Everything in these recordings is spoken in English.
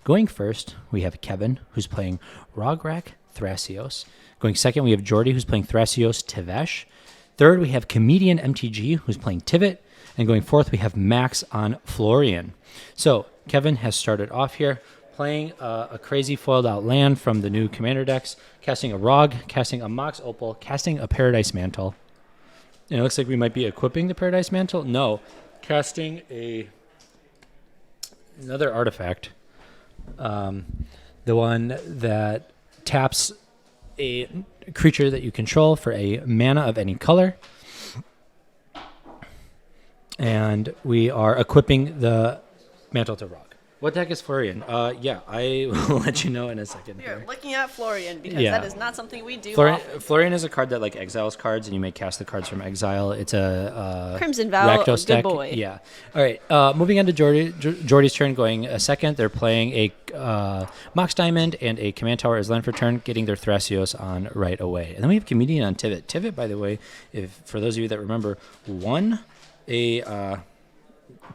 Going first, we have Kevin, who's playing Rograk Thrasios. Going second, we have Jordi, who's playing Thrasios Tevesh. Third, we have Comedian MTG, who's playing Tivit. And going fourth, we have Max on Florian. So Kevin has started off here playing a crazy foiled out land from the new commander decks, casting a Rog, casting a Mox Opal, casting a Paradise Mantle. And it looks like we might be equipping the Paradise Mantle. No, casting another artifact. The one that taps a creature that you control for a mana of any color. And we are equipping the Mantle to Rock. What deck is Florian? Yeah, I will let you know in a second. We are looking at Florian because that is not something we do often. Florian is a card that exiles cards, and you may cast the cards from exile. It's a Crimson Vow, Rakdos good deck. boy. Yeah. All right. Moving on to Jordi's turn. Going a second, they're playing a Mox Diamond and a Command Tower as land for turn, getting their Thrasios on right away. And then we have Comedian on Tivit. Tivit, by the way, for those of you that remember, won a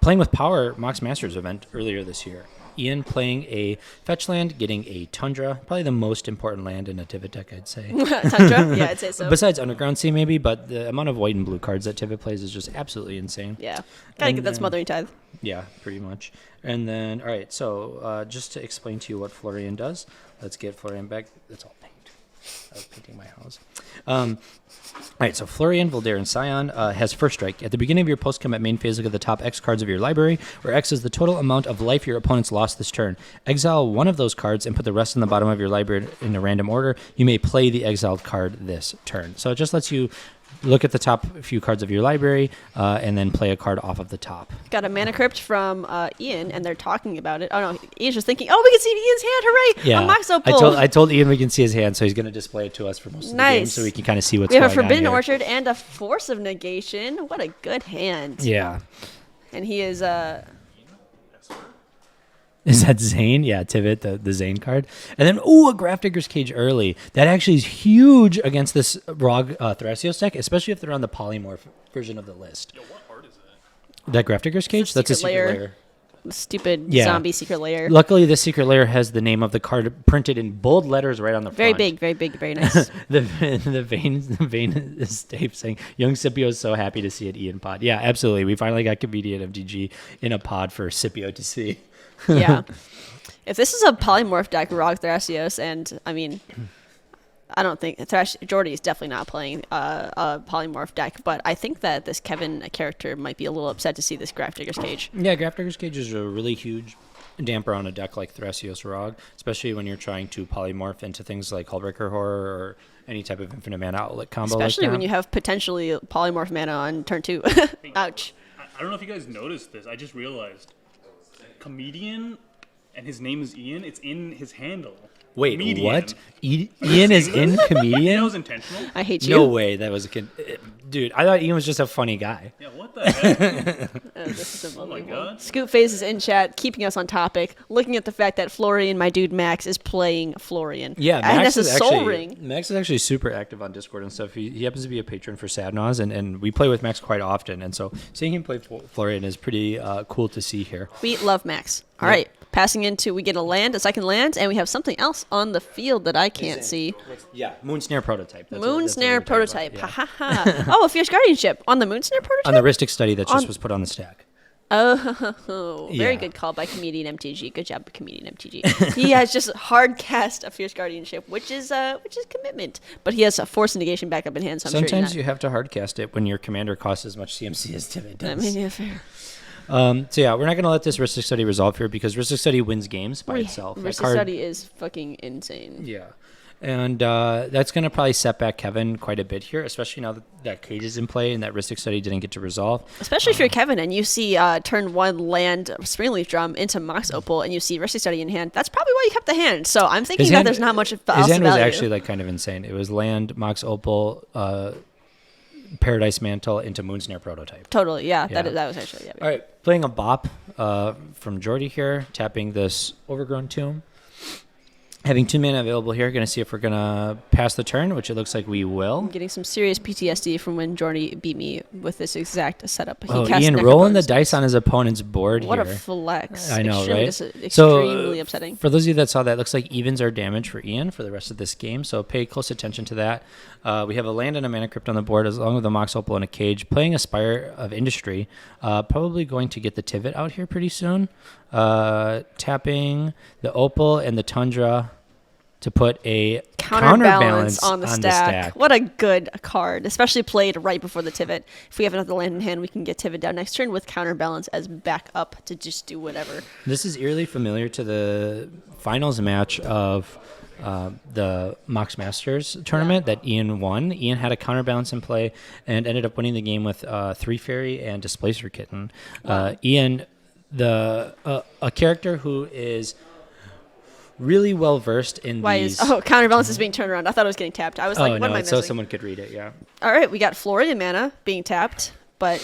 Playing with Power Mox Masters event earlier this year. Ian playing a fetch land, getting a Tundra, probably the most important land in a Tivit deck, I'd say. Tundra? Yeah, I'd say so. Besides Underground Sea, maybe, but the amount of white and blue cards that Tivit plays is just absolutely insane. Yeah. Gotta get that Smothering Tithe. Yeah, pretty much. And then, all right, so just to explain to you what Florian does, let's get Florian back. That's all paint. I was painting my house. All right, so Florian, Voldaren Scion has first strike. At the beginning of your post-combat main phase, look at the top X cards of your library, where X is the total amount of life your opponents lost this turn. Exile one of those cards and put the rest in the bottom of your library in a random order. You may play the exiled card this turn. So it just lets you look at the top few cards of your library and then play a card off of the top. Got a Mana Crypt from Ian, and they're talking about it. Oh, no, Ian's just thinking, we can see Ian's hand, hooray! Yeah, a Mox Opal. I told Ian we can see his hand, so he's going to display it to us for most of the game so we can kind of see what's going on. We have a Forbidden Orchard and a Force of Negation. What a good hand. Yeah. And he is... Is that Zain? Yeah, Tivit, the Zain card. And then, a Grafdigger's Cage early. That actually is huge against this Rog Thrasios deck, especially if they're on the polymorph version of the list. Yo, what art is That Grafdigger's Cage? That's a secret lair. Stupid zombie secret lair. Luckily, this secret lair has the name of the card printed in bold letters right on the very front. Very big, very nice. the vein is Dave saying, Young Scipio is so happy to see it, Ian Pod. Yeah, absolutely. We finally got Comedian MTG in a pod for Scipio to see. Yeah. If this is a polymorph deck, Rog Thrasios, and I mean, I don't think Jordi is definitely not playing a polymorph deck, but I think that this Kevin character might be a little upset to see this Grafdigger's Cage. Yeah, Grafdigger's Cage is a really huge damper on a deck like Thrasios Rog, especially when you're trying to polymorph into things like Hullbreaker Horror or any type of infinite mana outlet combo. Especially like when you have potentially polymorph mana on turn 2. Ouch. I don't know if you guys noticed this. I just realized. Comedian, and his name is Ian. It's in his handle. Wait, Comedian. What? Ian is in Comedian? That was intentional. I hate you. No way that was a kid. Dude, I thought Ian was just a funny guy. Yeah, what the heck? This is Oh my god. Scoop Face is in chat, keeping us on topic, looking at the fact that Florian, my dude Max, is playing Florian. Yeah, and that's a Soul Ring. Max is actually super active on Discord and stuff. He happens to be a patron for Sadnaz, and we play with Max quite often. And so seeing him play Florian is pretty cool to see here. We love Max. All right, passing into, we get a second land, and we have something else on the field that I can't see. Yeah, Moonsnare Prototype. Moonsnare Prototype. Ha ha ha. Oh, a Fierce Guardianship on the Moonsnare Prototype? On the Rhystic Study that just was put on the stack. Oh, very good call by Comedian MTG. Good job, Comedian MTG. He has just hard cast a Fierce Guardianship, which is commitment. But he has a Force Negation backup in hand, so I'm Sometimes sure you have to hard cast it when your commander costs as much CMC as Tivit does. I mean, yeah, fair. So yeah, we're not going to let this Rhystic Study resolve here because Rhystic Study wins games by itself. Rhystic Study is fucking insane. Yeah. And that's going to probably set back Kevin quite a bit here, especially now that Cage is in play and that Rhystic Study didn't get to resolve. Especially if you're Kevin and you see turn 1 land Springleaf Drum into Mox Opal and you see Rhystic Study in hand, that's probably why you kept the hand. So I'm thinking that there's not much else His hand was value. actually kind of insane. It was land, Mox Opal, Paradise Mantle into Moonsnare Prototype. Totally, yeah. That was actually, yeah. All right, playing a bop from Jordi here, tapping this Overgrown Tomb. Having 2 mana available here, going to see if we're going to pass the turn, which it looks like we will. I'm getting some serious PTSD from when Jordi beat me with this exact setup. He Oh, cast Ian Necrobones. rolling the dice on his opponent's board What here. a flex. I know, Extremely right? extremely upsetting. For those of you that saw that, it looks like evens are damage for Ian for the rest of this game, so pay close attention to that. We have a land and a mana crypt on the board, along with a Mox Opal and a Cage, playing a Spire of Industry. Probably going to get the Tivit out here pretty soon. Tapping the Opal and the Tundra to put a counterbalance on the stack. What a good card, especially played right before the Tivit. If we have another land in hand, we can get Tivit down next turn with counterbalance as backup to just do whatever. This is eerily familiar to the finals match of the Mox Masters tournament that Ian won. Ian had a counterbalance in play and ended up winning the game with 3 Fairy and Displacer Kitten. Wow. Ian, a character who is really well versed in these. Counterbalance is being turned around. I thought it was getting tapped. I was like, what am I missing? So someone could read it, yeah. All right, we got Florian mana being tapped, but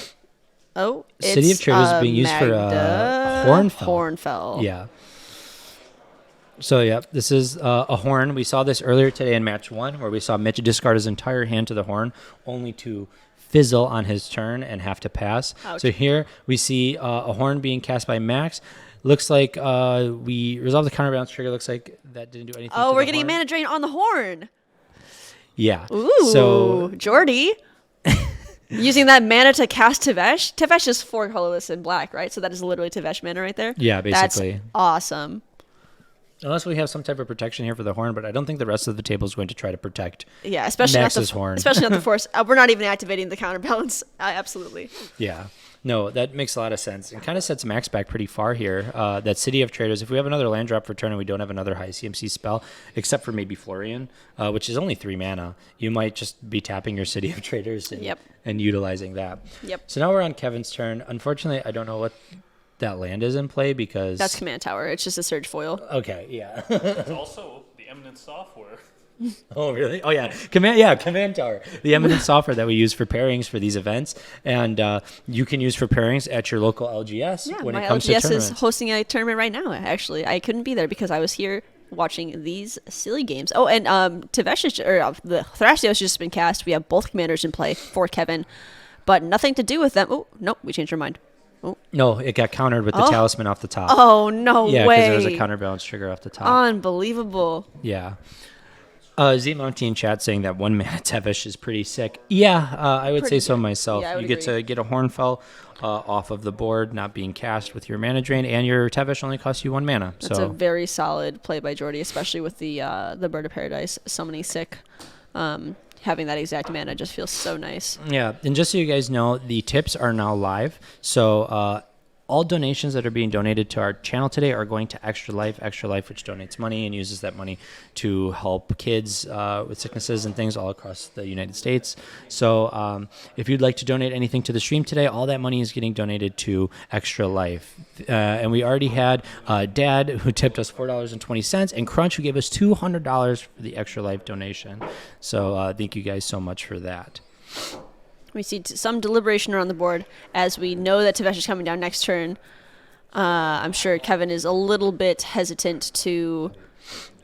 City of Traders is being used for Hornfell. Hornfell. Yeah. So, yeah, this is a horn. We saw this earlier today in match 1, where we saw Mitch discard his entire hand to the horn, only to fizzle on his turn and have to pass. Ouch. So here we see a horn being cast by Max. Looks like we resolved the counterbalance trigger. Looks like that didn't do anything. Oh, to we're the getting horn. a mana drain on the horn. Yeah. Ooh, So Jordi. Using that mana to cast Tevesh. Tevesh is 4 colorless and black, right? So that is literally Tevesh mana right there. yeah, basically. That's awesome. Unless we have some type of protection here for the horn, but I don't think the rest of the table is going to try to protect. Yeah, especially Max's not the horn. Especially not the force. We're not even activating the counterbalance. Absolutely. Yeah. No, that makes a lot of sense. And kind of sets Max back pretty far here. That City of Traders, if we have another land drop for turn and we don't have another high CMC spell, except for maybe Florian, which is only 3 mana, you might just be tapping your City of Traders and utilizing that. Yep. So now we're on Kevin's turn. Unfortunately, I don't know what that land is in play because... That's Command Tower. It's just a Surge foil. Okay, yeah. It's also the Eminent software. Oh, really? Oh, yeah. Command Tower. The eminent software that we use for pairings for these events. And you can use for pairings at your local LGS when it comes to LGS tournaments. is hosting a tournament right now, actually. I couldn't be there because I was here watching these silly games. Oh, and Tevesh the Thrasios has just been cast. We have both commanders in play for Kevin, but nothing to do with them. Oh, nope, we changed our mind. Oh. No, it got countered with the talisman off the top. Oh, no yeah, way. because there was a counterbalance trigger off the top. Unbelievable. Yeah. Z-Monty in chat saying that 1 mana Tevesh is pretty sick. Yeah, I would say so myself. Yeah, I would you get agree. to get a Hornfell off of the board, not being cast with your mana drain, and your Tevesh only costs you 1 mana. That's a very solid play by Jordi, especially with the Bird of Paradise summoning sick. Having that exact mana just feels so nice. Yeah, and just so you guys know, the tips are now live. So all donations that are being donated to our channel today are going to Extra Life, which donates money and uses that money to help kids with sicknesses and things all across the United States. So if you'd like to donate anything to the stream today, all that money is getting donated to Extra Life. And we already had Dad, who tipped us $4.20, and Crunch, who gave us $200 for the Extra Life donation. So thank you guys so much for that. We see some deliberation around the board as we know that Tevesh is coming down next turn. I'm sure Kevin is a little bit hesitant to...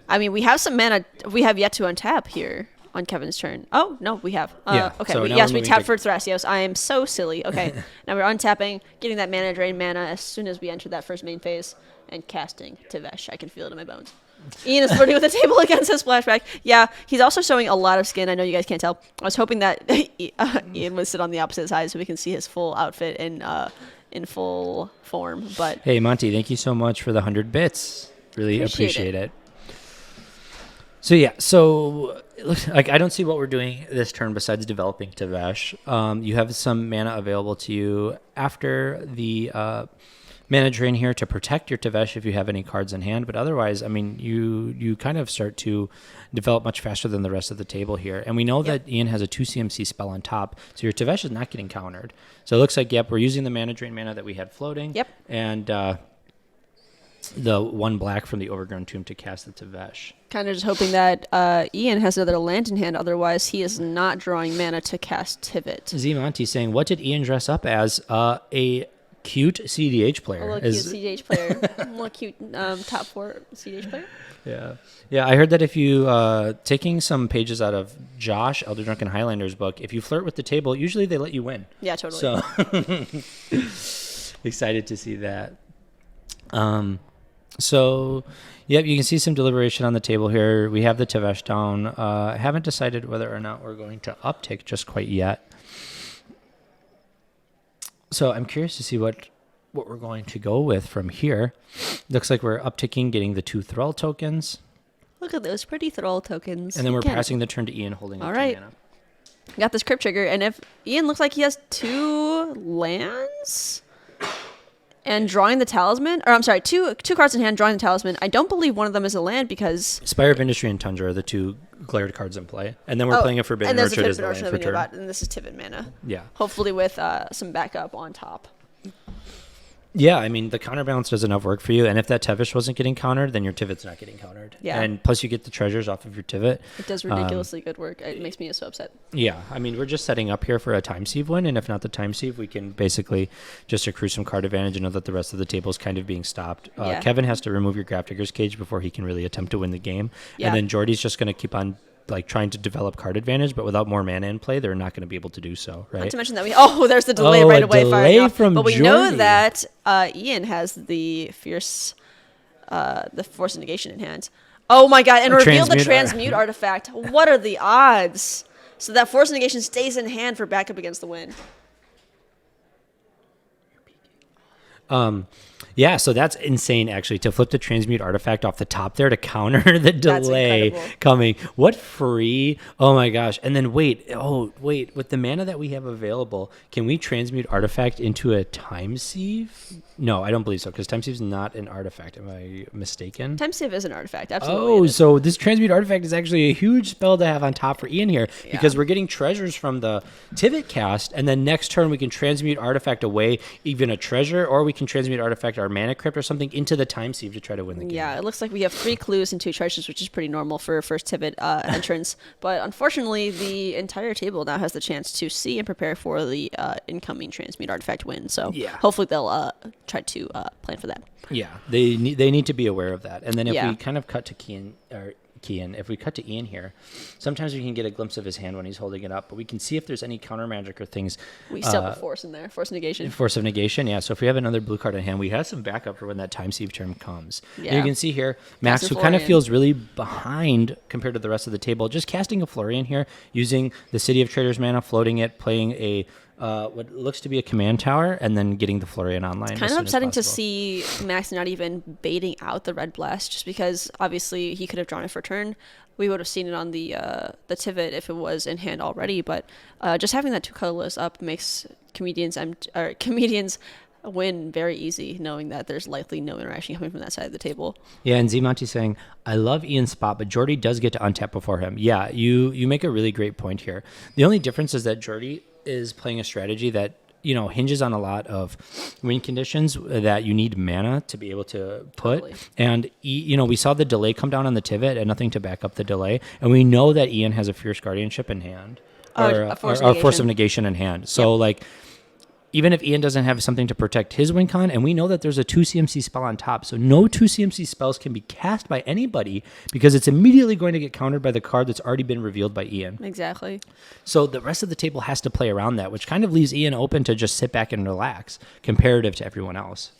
I mean, we have some mana we have yet to untap here on Kevin's turn. Oh, no, we have. Yeah, Okay, so now yes, we're we moving tapped to- for Thrasios. I am so silly. Okay, now we're untapping, getting that mana drain mana as soon as we enter that first main phase, and casting Tevesh. I can feel it in my bones. Ian is flirting with the table against his flashback. Yeah, he's also showing a lot of skin. I know you guys can't tell. I was hoping that Ian would sit on the opposite side so we can see his full outfit in full form. But Hey, Monty, thank you so much for the 100 bits. Really appreciate it. So, yeah, it looks like I don't see what we're doing this turn besides developing Tevesh. You have some mana available to you after the mana drain here to protect your Tevesh if you have any cards in hand. But otherwise, I mean, you kind of start to develop much faster than the rest of the table here. And we know that Ian has a 2 CMC spell on top, so your Tevesh is not getting countered. So it looks like, we're using the mana drain mana that we had floating. Yep. And the 1 black from the Overgrown Tomb to cast the Tevesh. kind of just hoping that Ian has another land in hand. Otherwise, he is not drawing mana to cast Tivit. Z Monty saying, what did Ian dress up as? A cute cEDH A player. little cute cEDH player. A little cute top 4 cEDH player. Yeah. I heard that if you taking some pages out of Josh Elder Drunken Highlander's book, if you flirt with the table, usually they let you win. Yeah, totally. So excited to see that. So, yep, you can see some deliberation on the table here. We have the Tevesh down. I haven't decided whether or not we're going to uptick just quite yet. So I'm curious to see what we're going to go with from here. Looks like we're upticking, getting the 2 Thrall tokens. Look at those pretty Thrall tokens. And then we're Again, passing the turn to Ian, holding up All 2 right. mana. got this crypt trigger, and if Ian looks like he has 2 lands and drawing the talisman, or I'm sorry, two cards in hand, drawing the talisman, I don't believe one of them is a land because Spire of Industry and Tundra are the 2 glared cards in play. And then we're playing a Forbidden and there's Orchard a as the Forbidden land Orchard for that we knew turn. about, and this is Tivit mana. Yeah. Hopefully with some backup on top. Yeah, I mean, the counterbalance does enough work for you. And if that Tevesh wasn't getting countered, then your Tivit's not getting countered. Yeah. And plus you get the treasures off of your Tivit. It does ridiculously good work. It makes me so upset. Yeah, I mean, we're just setting up here for a time sieve win, and if not the time sieve, we can basically just accrue some card advantage and know that the rest of the table is kind of being stopped. Yeah. Kevin has to remove your Grafdigger's Cage before he can really attempt to win the game. Yeah. And then Jordi's just going to keep on like trying to develop card advantage, but without more mana in play, they're not going to be able to do so, right? Not to mention that there's the delay Oh, right a away. delay firing off. from But we know Jordi. that Ian has the fierce, the Force of Negation in hand. Oh my god, and A reveal the transmute transmute artifact. What are the odds? So that Force of Negation stays in hand for backup against the wind. Yeah, so that's insane, actually, to flip the transmute artifact off the top there to counter the delay incredible. coming. What free? Oh my gosh. And then wait, with the mana that we have available, can we transmute artifact into a time sieve? No, I don't believe so, because time sieve is not an artifact. Am I mistaken? Time Save is an artifact, absolutely. Oh, it is. so this transmute artifact is actually a huge spell to have on top for Ian here, because Yeah. we're getting treasures from the Tivit cast, and then next turn we can transmute artifact away, even a treasure, or we can transmute artifact our mana crypt or something into the time sieve to try to win the game. Yeah, it looks like we have 3 clues and 2 treasures, which is pretty normal for a first Tivit entrance. But unfortunately, the entire table now has the chance to see and prepare for the incoming transmute artifact win. So Yeah. hopefully they'll try to plan for that. Yeah, they need to be aware of that. And then if Yeah. we kind of cut to if we cut to Ian here, sometimes we can get a glimpse of his hand when he's holding it up, but we can see if there's any counter magic or things. We still have a Force in there, Force Negation. Force of Negation, yeah. So if we have another blue card in hand, we have some backup for when that time sieve term comes. And Yeah. you can see here, Max, Master who kind of Florian. feels really behind compared to the rest of the table, just casting a Florian here, using the City of Traders mana, floating it, playing a what looks to be a command tower, and then getting the Florian online. Kind of upsetting to see Max not even baiting out the Red Blast, just because obviously he could have drawn it for turn. We would have seen it on the Tivit if it was in hand already, but just having that 2 colorless up makes comedians win very easy, knowing that there's likely no interaction coming from that side of the table. Yeah, and Zimonti's saying, I love Ian's spot, but Jordi does get to untap before him. Yeah, you make a really great point here. The only difference is that Jordi is playing a strategy that hinges on a lot of win conditions that you need mana to be able to put. Totally. And, we saw the delay come down on the Tivit and nothing to back up the delay. And we know that Ian has a Fierce Guardianship in hand. Or A Force or of Force of Negation. Negation in hand. So, even if Ian doesn't have something to protect his win con, and we know that there's a 2 CMC spell on top, so no 2 CMC spells can be cast by anybody because it's immediately going to get countered by the card that's already been revealed by Ian. Exactly. So the rest of the table has to play around that, which kind of leaves Ian open to just sit back and relax, comparative to everyone else.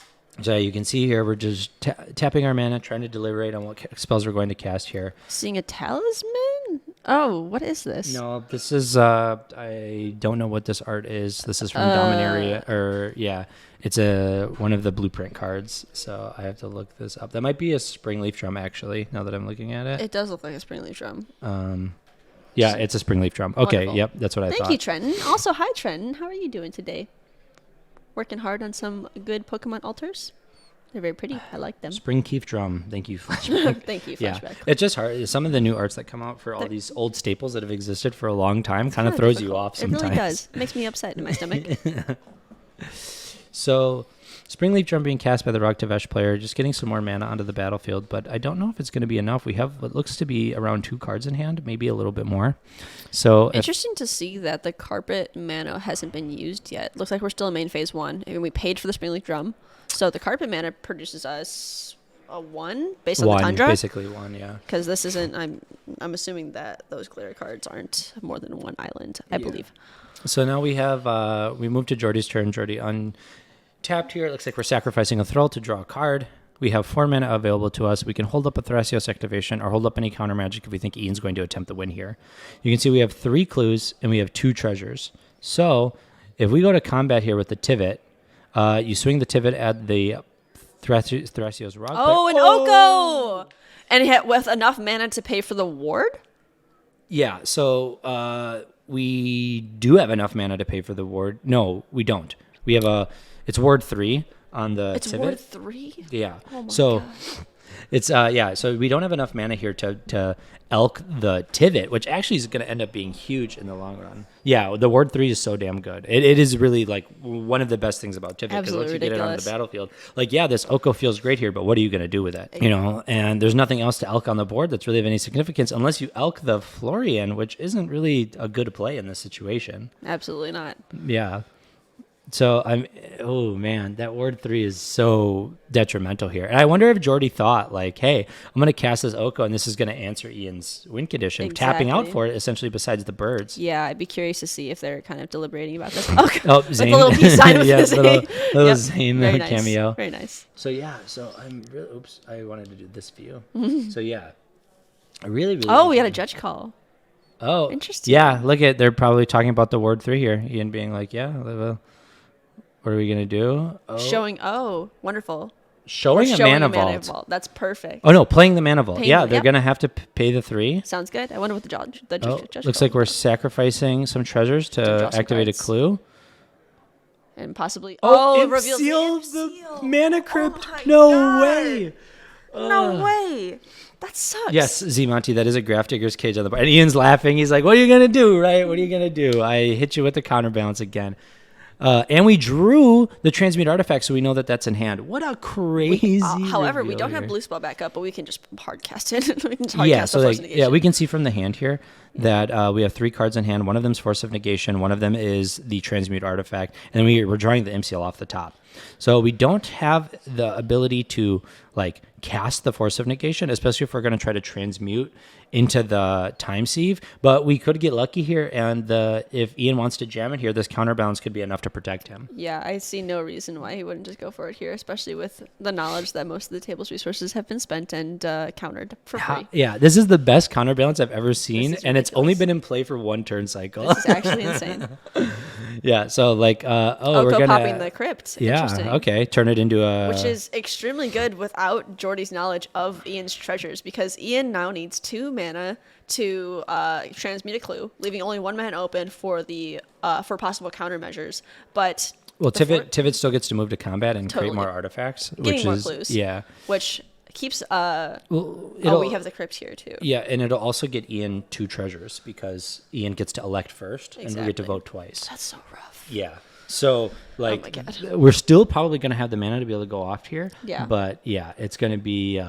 So you can see here, we're just tapping our mana, trying to deliberate on what spells we're going to cast here. Seeing a talisman? Oh, what is this? No, this is, I don't know what this art is. This is from Dominaria, it's one of the blueprint cards. So I have to look this up. That might be a Springleaf Drum, actually, now that I'm looking at it. It does look like a Springleaf Drum. Yeah, it's a Springleaf Drum. Okay, Wonderful. yep, that's what I thought. Thank you, Trenton. Also, hi, Trenton. How are you doing today? Working hard on some good Pokemon altars? They're very pretty. I like them. Springleaf Drum. Thank you, Flashback. Thank you, Yeah, Flashback. it's just hard. Some of the new arts that come out for all these old staples that have existed for a long time kind of throws you off sometimes. It really does. It makes me upset in my stomach. So, Springleaf Drum being cast by the Rock Tevesh player, just getting some more mana onto the battlefield, but I don't know if it's going to be enough. We have what looks to be around 2 cards in hand, maybe a little bit more. So, Interesting to see that the carpet mana hasn't been used yet. Looks like we're still in main phase 1, and we paid for the Springleaf Drum. So the carpet mana produces us a 1 based on the Tundra? Basically 1, yeah. Because this isn't, I'm assuming that those glitter cards aren't more than 1 island, I believe. So now we have, we moved to Jordi's turn. Jordi untapped here. It looks like we're sacrificing a Thrall to draw a card. We have 4 mana available to us. We can hold up a Thrasios activation or hold up any counter magic if we think Ian's going to attempt the win here. You can see we have 3 clues and we have 2 treasures. So if we go to combat here with the Tivit, you swing the Tivit at the Thrasios Rock. Oh, an Oko! And hit with enough mana to pay for the ward? Yeah, so we do have enough mana to pay for the ward. No, we don't. We have it's ward 3 on the It's Tivit. ward 3? Yeah. Oh my so God. it's so we don't have enough mana here to elk the Tivit, which actually is going to end up being huge in the long run. Yeah, the ward 3 is so damn good. It is really like one of the best things about Tivit, because once you get it onto the battlefield, like, yeah, this Oko feels great here, but what are you going to do with it? You know, and there's nothing else to elk on the board that's really of any significance unless you elk the Florian, which isn't really a good play in this situation. Absolutely not. Yeah. So oh man, that ward 3 is so detrimental here. And I wonder if Jordi thought like, hey, I'm going to cast this Oko and this is going to answer Ian's win condition, tapping out for it essentially besides the birds. Yeah, I'd be curious to see if they're kind of deliberating about this. Okay. Oh, With Zain. the little peace sign with the Zain. little Yep. Zain Very nice. cameo. Very nice. So yeah, so I'm really, oops, I wanted to do this view. So yeah, I really. Oh, we had a judge call. Oh, interesting. Yeah, look at, they're probably talking about the ward 3 here. Ian being like, yeah, well, what are we going to do? Oh. Wonderful. Showing a mana vault. That's perfect. Oh, no, playing the mana vault. Paying Yeah, the- they're yep. going to have to pay the 3. Sounds good. I wonder what the judge Looks like we're sacrificing some treasures draw to some activate cards. a clue. And possibly... it reveals seals the the mana crypt. my No God. way. No way. That sucks. Yes, Z-Monty, that is a Graph Digger's Cage on the board. And Ian's laughing. He's like, what are you going to do, right? What are you going to do? I hit you with the counterbalance again. And we drew the transmute artifact, so we know that that's in hand. What a crazy however, we reveal don't here. have blue spell back up, but we can just hard cast it. We can hard Yeah, cast so the Force like, of yeah, we Negation. can see from the hand here that we have 3 cards in hand. One of them's Force of Negation. One of them is the Transmute Artifact. And then we're drawing the MCL off the top. So we don't have the ability to like cast the Force of Negation, especially if we're going to try to transmute into the Time Sieve. But we could get lucky here, and if Ian wants to jam it here, this counterbalance could be enough to protect him. Yeah, I see no reason why he wouldn't just go for it here, especially with the knowledge that most of the table's resources have been spent and countered for free. Yeah, this is the best counterbalance I've ever seen, This is and it's only ridiculous. been in play for 1 turn cycle. This is actually insane. Yeah, so like, we're Oko gonna popping the crypt. yeah, Interesting. okay, turn it into a Which is extremely good without Jordi's knowledge of Ian's treasures, because Ian now needs 2 mana to transmute a clue, leaving only 1 mana open for the for possible countermeasures. But well, before- Tivit still gets to move to combat and create Totally. more artifacts, Getting which more is clues. yeah. which keeps Well, we have the crypt here too. yeah, and it'll also get Ian 2 treasures because Ian gets to elect first, and we get to Exactly. vote twice. That's so rough. Yeah. So, like, my God. we're still probably going to have the mana to be able to go off here. Yeah. But, yeah, it's going to be...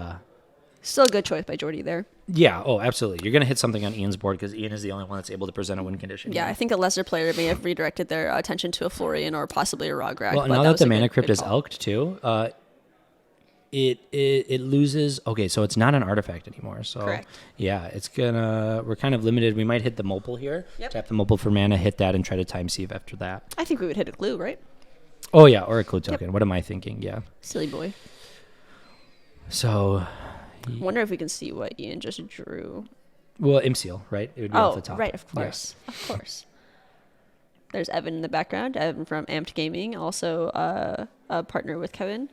Still a good choice by Jordi there. yeah, oh, absolutely. You're going to hit something on Ian's board because Ian is the only one that's able to present a win condition. Yeah, here. I think a lesser player may have redirected their attention to a Florian or possibly a Rograk. Well, but now that was the a mana good- crypt good is call. elked, too, it loses... Okay, so it's not an artifact anymore. So, Correct. yeah, it's gonna... We're kind of limited. We might hit the Mopal here. Yep. Tap the Mopal for mana, hit that, and try to time sieve after that. I think we would hit a glue, right? Oh, yeah, or a clue token. What am I thinking? Yeah. Silly boy. So, Wonder if we can see what Ian just drew. well, MCL, right? It would be off the top. right, of Yeah. course. Of course. There's Evan in the background, Evan from Amped Gaming, also a partner with Kevin.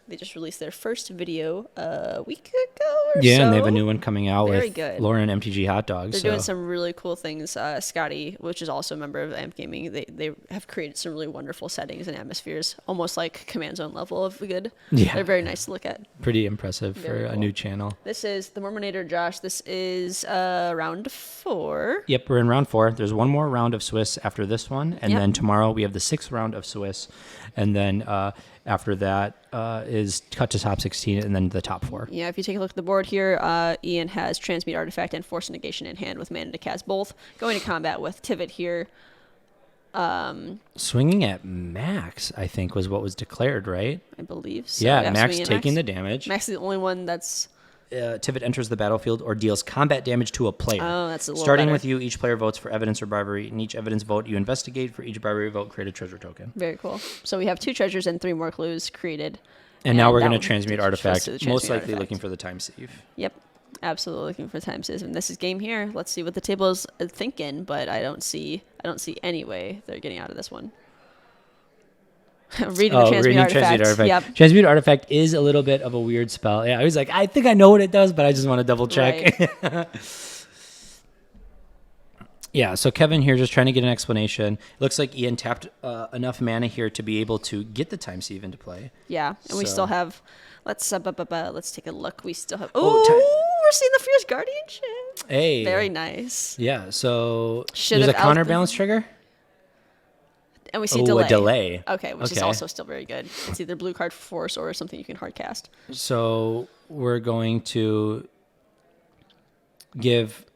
They just released their first video a week ago Yeah, and they have so a new one coming out very with good. Lauren MTG hot dogs. They're doing So some really cool things. Scotty, which is also a member of Amp Gaming, they have created some really wonderful settings and atmospheres, almost like Command Zone level of good. Yeah. They're very nice to look at. pretty impressive for Very a cool. new channel. This is the Mormonator, Josh. This is round 4. Yep, we're in round 4. There's one more round of Swiss after this one, and Yep. then tomorrow we have the 6th round of Swiss, and then after that is cut to top 16, and then the top 4. Yeah, if you take a look at the board here, Ian has Transmute Artifact and Force Negation in hand with mana to cast both. Going to combat with Tivit here. Swinging at max, I think, was what was declared, right? I believe. So, Yeah, Max swinging at taking the Max. damage. Max is the only one that's... Tivit enters the battlefield or deals combat damage to a player. Oh, that's a little Starting better. with you, each player votes for evidence or bribery. In each evidence vote, you investigate. For each bribery vote, create a treasure token. Very cool. So we have 2 treasures and 3 more clues created. And now we're that going to one transmute takes us artifact, to the most transmute likely artifact. looking for the time sieve. Yep. Absolutely looking for time saves. And this is game here. Let's see what the table is thinking, but I don't see any way they're getting out of this one. Reading the transmute artifact. Yep. Transmute artifact is a little bit of a weird spell. Yeah, I was like, I think I know what it does, but I just want to double check. Right. Yeah, so Kevin here just trying to get an explanation. It looks like Ian tapped enough mana here to be able to get the time sieve into play. Yeah, and we So- still have. Let's take a look. We still have. Oh, Oh, we're seeing the Fierce Guardianship. Hey. Very nice. Yeah, so Should there's a have out- counterbalance trigger? And we see Oh, delay. a delay. Okay, which is Okay. also still very good. It's either blue card force or something you can hard cast. So we're going to give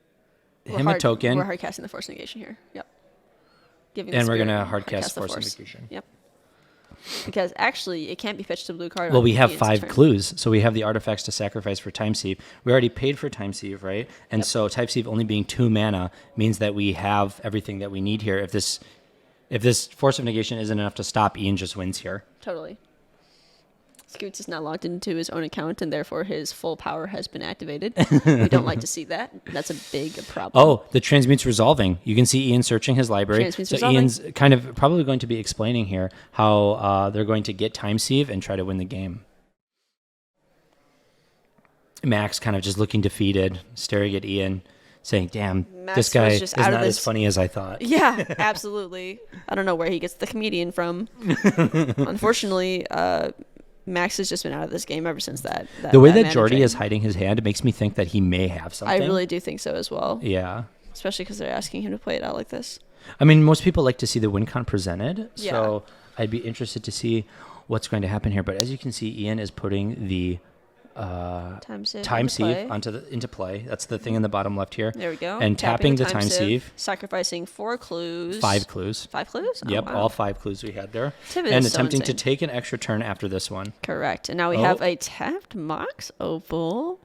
him a token. We're hard casting the force negation here. Yep. Giving the And we're spirit gonna and hard cast the force negation. Yep. Because actually, it can't be fetched to blue card. Well, on we have Ian's 5 turn. clues, so we have the artifacts to sacrifice for time sieve. We already paid for time sieve, right? And so time sieve only being 2 mana means that we have everything that we need here. If this force of negation isn't enough to stop, Ian just wins here. Totally. Scoots is not logged into his own account, and therefore his full power has been activated. We don't like to see that. That's a big problem. Oh, the transmute's resolving. You can see Ian searching his library. Transmute's So resolving. Ian's kind of probably going to be explaining here how they're going to get time sieve and try to win the game. Max kind of just looking defeated, staring at Ian, saying, "Damn, Max this guy was is just not out of as this- funny as I thought." Yeah, absolutely. I don't know where he gets the comedian from. Unfortunately, Max has just been out of this game ever since that. The way that mana Jordi drain. is hiding his hand, it makes me think that he may have I something. really do think so as well. Yeah. Especially because they're asking him to play it out like this. I mean, most people like to see the win con presented, Yeah. so I'd be interested to see what's going to happen here. But as you can see, Ian is putting the Time sieve. time into play. sieve into play. That's the thing in the bottom left here. There we go. And tapping the time sieve. Sacrificing 4 clues. 5 clues. 5 clues? Oh, Yep, wow. all 5 clues we had there. Tivit And is so attempting to insane. take an extra turn after this one. Correct. And now we Oh. have a tapped Mox Opal.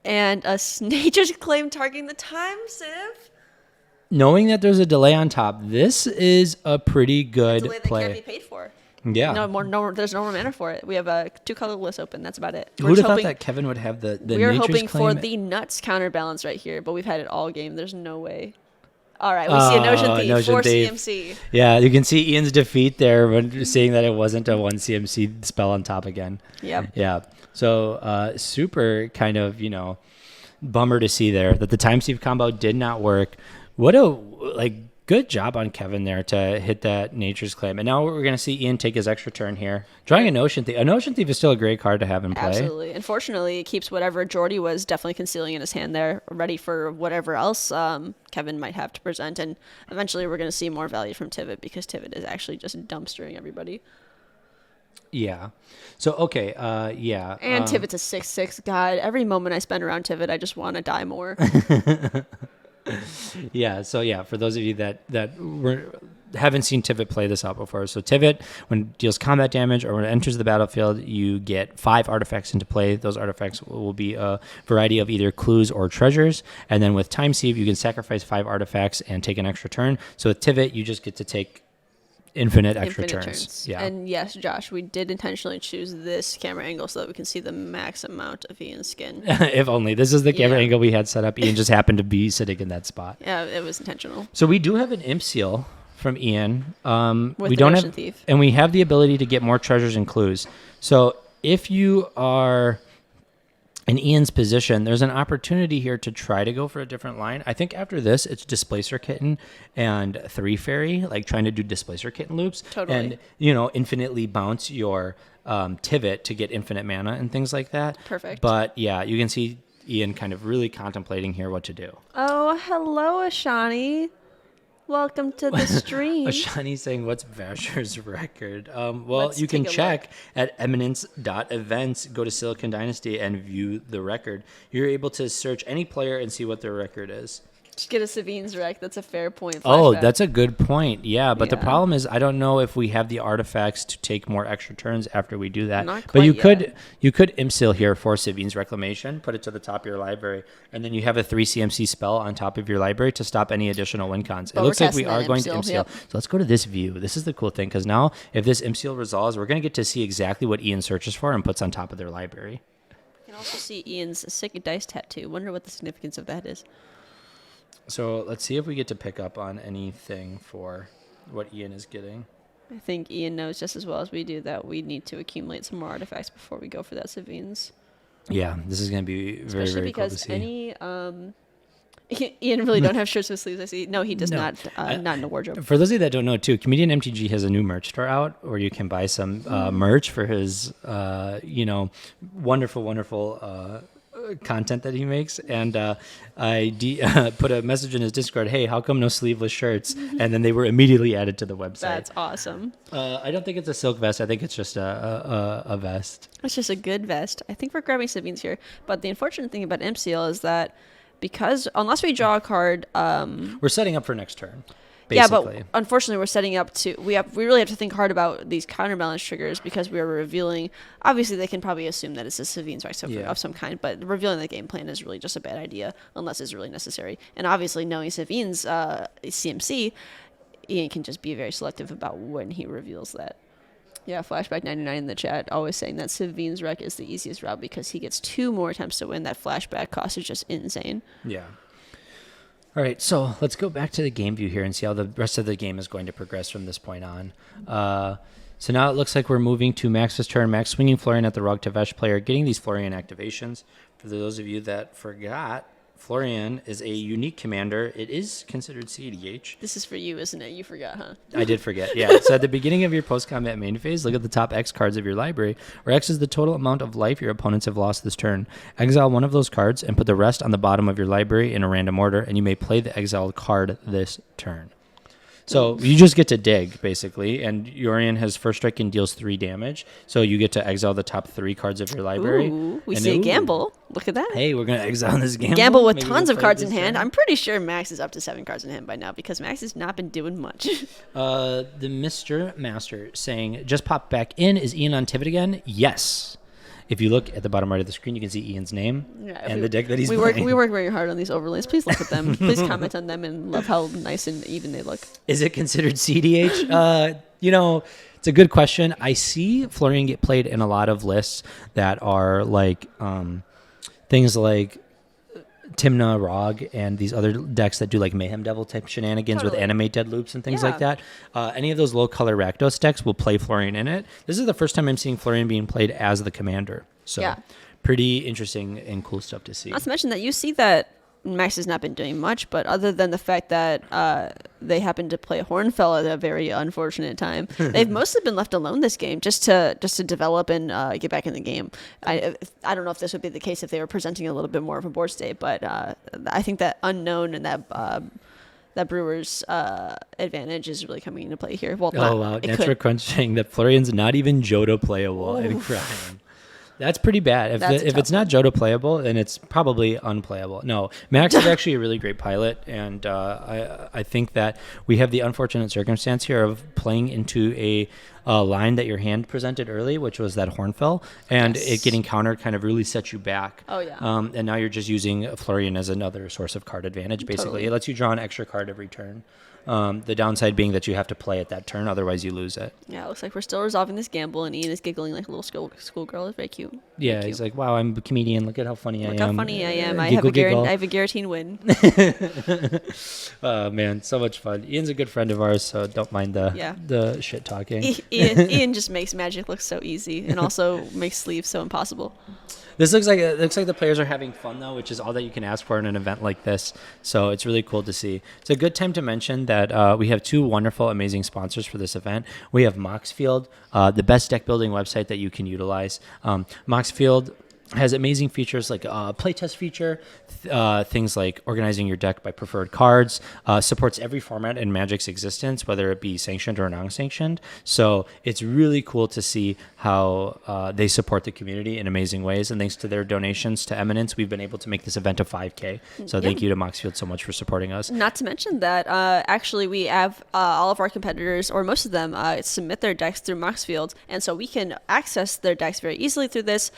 And a Nature's Claim targeting the time sieve. Knowing that there's a delay on top, this is a pretty good Delay that play. can't be paid for. Yeah. There's no more mana for it. We have a 2 colorless open. That's about it. Who would have thought that Kevin would have the We are Nature's hoping for Claim? the nuts counterbalance right here, but we've had it all game. There's no way. All right, we see a Notion Thief Notion for Thief. CMC. Yeah, you can see Ian's defeat there when seeing that it wasn't a 1 CMC spell on top again. Yep. Yeah. So super kind of, bummer to see there that the time sieve combo did not work. What a good job on Kevin there to hit that Nature's Claim. And now we're going to see Ian take his extra turn here. Drawing a Notion Thief. A Notion Thief is still a great card to have in play. Absolutely. Unfortunately, it keeps whatever Jordi was definitely concealing in his hand there, ready for whatever else Kevin might have to present. And eventually we're going to see more value from Tivit because Tivit is actually just dumpstering everybody. Yeah. So, okay. Yeah. And Tivit's a 6/6. God, every moment I spend around Tivit, I just want to die more. Yeah, so yeah, for those of you that haven't seen Tivit play this out before, so Tivit, when it deals combat damage or when it enters the battlefield, you get 5 artifacts into play. Those artifacts will be a variety of either clues or treasures, and then with Time Sieve, you can sacrifice 5 artifacts and take an extra turn. So with Tivit, you just get to take infinite extra turns. Yeah. And yes, Josh, we did intentionally choose this camera angle so that we can see the max amount of Ian's skin. If only. This is the camera Yeah. angle we had set up. Ian just happened to be sitting in that spot. Yeah, it was intentional. So we do have an imp seal from Ian. With We the don't Notion have, Thief. and we have the ability to get more treasures and clues. So if you are in Ian's position, there's an opportunity here to try to go for a different line. I think after this, it's Displacer Kitten and 3 Fairy, like trying to do Displacer Kitten loops. Totally. And, infinitely bounce your Tivit to get infinite mana and things like that. Perfect. But, yeah, you can see Ian kind of really contemplating here what to do. Oh, hello, Ashani. Welcome to the stream. Ashani saying, what's Vasher's record? Well, Let's you can take a check at eminence.events, go to Silicon Dynasty, and view the record. You're able to search any player and see what their record is. Just get a Savine's wreck. That's a fair point. Oh, Flashback. that's a good point. Yeah, but the Yeah. problem is I don't know if we have the artifacts to take more extra turns after we do that. Not But you quite could Imsil here for Savine's Reclamation, put it to the top of your library, and then you have a 3 CMC spell on top of your library to stop any additional win cons. But It looks we're like we casting are that going to Imsil, Imsil. yep. So let's go to this view. This is the cool thing, because now if this Imsil resolves, we're going to get to see exactly what Ian searches for and puts on top of their library. You can also see Ian's sick dice tattoo. Wonder what the significance of that is. So let's see if we get to pick up on anything for what Ian is getting. I think Ian knows just as well as we do that we need to accumulate some more artifacts before we go for that Savine's. Yeah, this is going to be very, Especially very cool to because see. Ian really don't have shirts with sleeves. I see. No, he does No. not. Not in the wardrobe. For those of you that don't know, too, Comedian MTG has a new merch store out where you can buy some merch for his, wonderful, wonderful content that he makes. And I put a message in his Discord, hey, how come no sleeveless shirts? And then they were immediately added to the website. That's awesome. I don't think it's a silk vest. I think it's just a vest. It's just a good vest. I think we're grabbing Savine's here. But the unfortunate thing about MCL is that because unless we draw a card, We're setting up for next turn. yeah, Basically. but unfortunately we're setting up to we really have to think hard about these counterbalance triggers because we are revealing. Obviously, they can probably assume that it's a Savine's Rex of some kind, but revealing the game plan is really just a bad idea unless it's really necessary. And obviously, knowing Savine's CMC, Ian can just be very selective about when he reveals that. Yeah, Flashback 99 in the chat always saying that Savine's Rec is the easiest route because he gets 2 more attempts to win. That flashback cost is just insane. Yeah. All right, so let's go back to the game view here and see how the rest of the game is going to progress from this point on. So now it looks like we're moving to Max's turn. Max swinging Florian at the Rogue Tevesh player, getting these Florian activations. For those of you that forgot, Florian is a unique commander. It is considered cEDH. This is for you, isn't it? You forgot, huh? I did forget, yeah. So at the beginning of your post-combat main phase, look at the top X cards of your library, where X is the total amount of life your opponents have lost this turn. Exile one of those cards and put the rest on the bottom of your library in a random order, and you may play the exiled card this turn. So you just get to dig, basically, and Yorian has first strike and deals 3 damage. So you get to exile the top 3 cards of your library. Ooh, we And see a ooh, gamble. Look at that. Hey, we're going to exile this gamble. Gamble with Maybe tons we'll of play cards in this hand. turn. I'm pretty sure Max is up to 7 cards in hand by now because Max has not been doing much. The Mr. Master saying, just pop back in. Is Ian on Tivit again? Yes. If you look at the bottom right of the screen, you can see Ian's name and the deck that he's playing. We work very hard on these overlays. Please look at them. Please comment on them and love how nice and even they look. Is it considered cEDH? It's a good question. I see Florian get played in a lot of lists that are like things like Timna, Rog, and these other decks that do like Mayhem Devil type shenanigans with Totally. animate dead loops and things Yeah. like that. Any of those low color Rakdos decks will play Florian in it. This is the first time I'm seeing Florian being played as the commander. So Yeah. pretty interesting and cool stuff to see. Not to mention that you see that Max has not been doing much, but other than the fact that they happened to play Hornfell at a very unfortunate time, they've mostly been left alone this game just to develop and get back in the game. I don't know if this would be the case if they were presenting a little bit more of a board state, but I think that unknown and that Brewers' advantage is really coming into play here. Well, Oh, wow. Netra Crunch saying that Florian's not even Jodo playable and crying. That's pretty bad. That's a If it's not Jodo playable, then it's probably unplayable. No, Max is actually a really great pilot, and I think that we have the unfortunate circumstance here of playing into a line that your hand presented early, which was that Hornfell, and Yes. it getting countered kind of really set you back. Oh, yeah. And now you're just using Florian as another source of card advantage, basically. Totally. It lets you draw an extra card every turn. The downside being that you have to play at that turn, otherwise you lose it. Yeah, it looks like we're still resolving this gamble, and Ian is giggling like a little schoolgirl. It's very cute. Yeah, Very he's cute. like, wow, I'm a comedian. Look at how funny I am. Look how funny I am. I Giggle, have giggle. I have a guaranteed win. Oh, man, so much fun. Ian's a good friend of ours, so don't mind Yeah. the shit talking. Ian just makes magic look so easy and also makes sleeves so impossible. This looks like the players are having fun though, which is all that you can ask for in an event like this. So it's really cool to see. It's a good time to mention that we have two wonderful, amazing sponsors for this event. We have Moxfield, the best deck building website that you can utilize. Moxfield has amazing features like a playtest feature, things like organizing your deck by preferred cards, supports every format in Magic's existence, whether it be sanctioned or non-sanctioned. So it's really cool to see how they support the community in amazing ways. And thanks to their donations to Eminence, we've been able to make this event a 5K. So thank you to Moxfield so much for supporting us. Not to mention that actually we have all of our competitors, or most of them, submit their decks through Moxfield, and so we can access their decks very easily through this,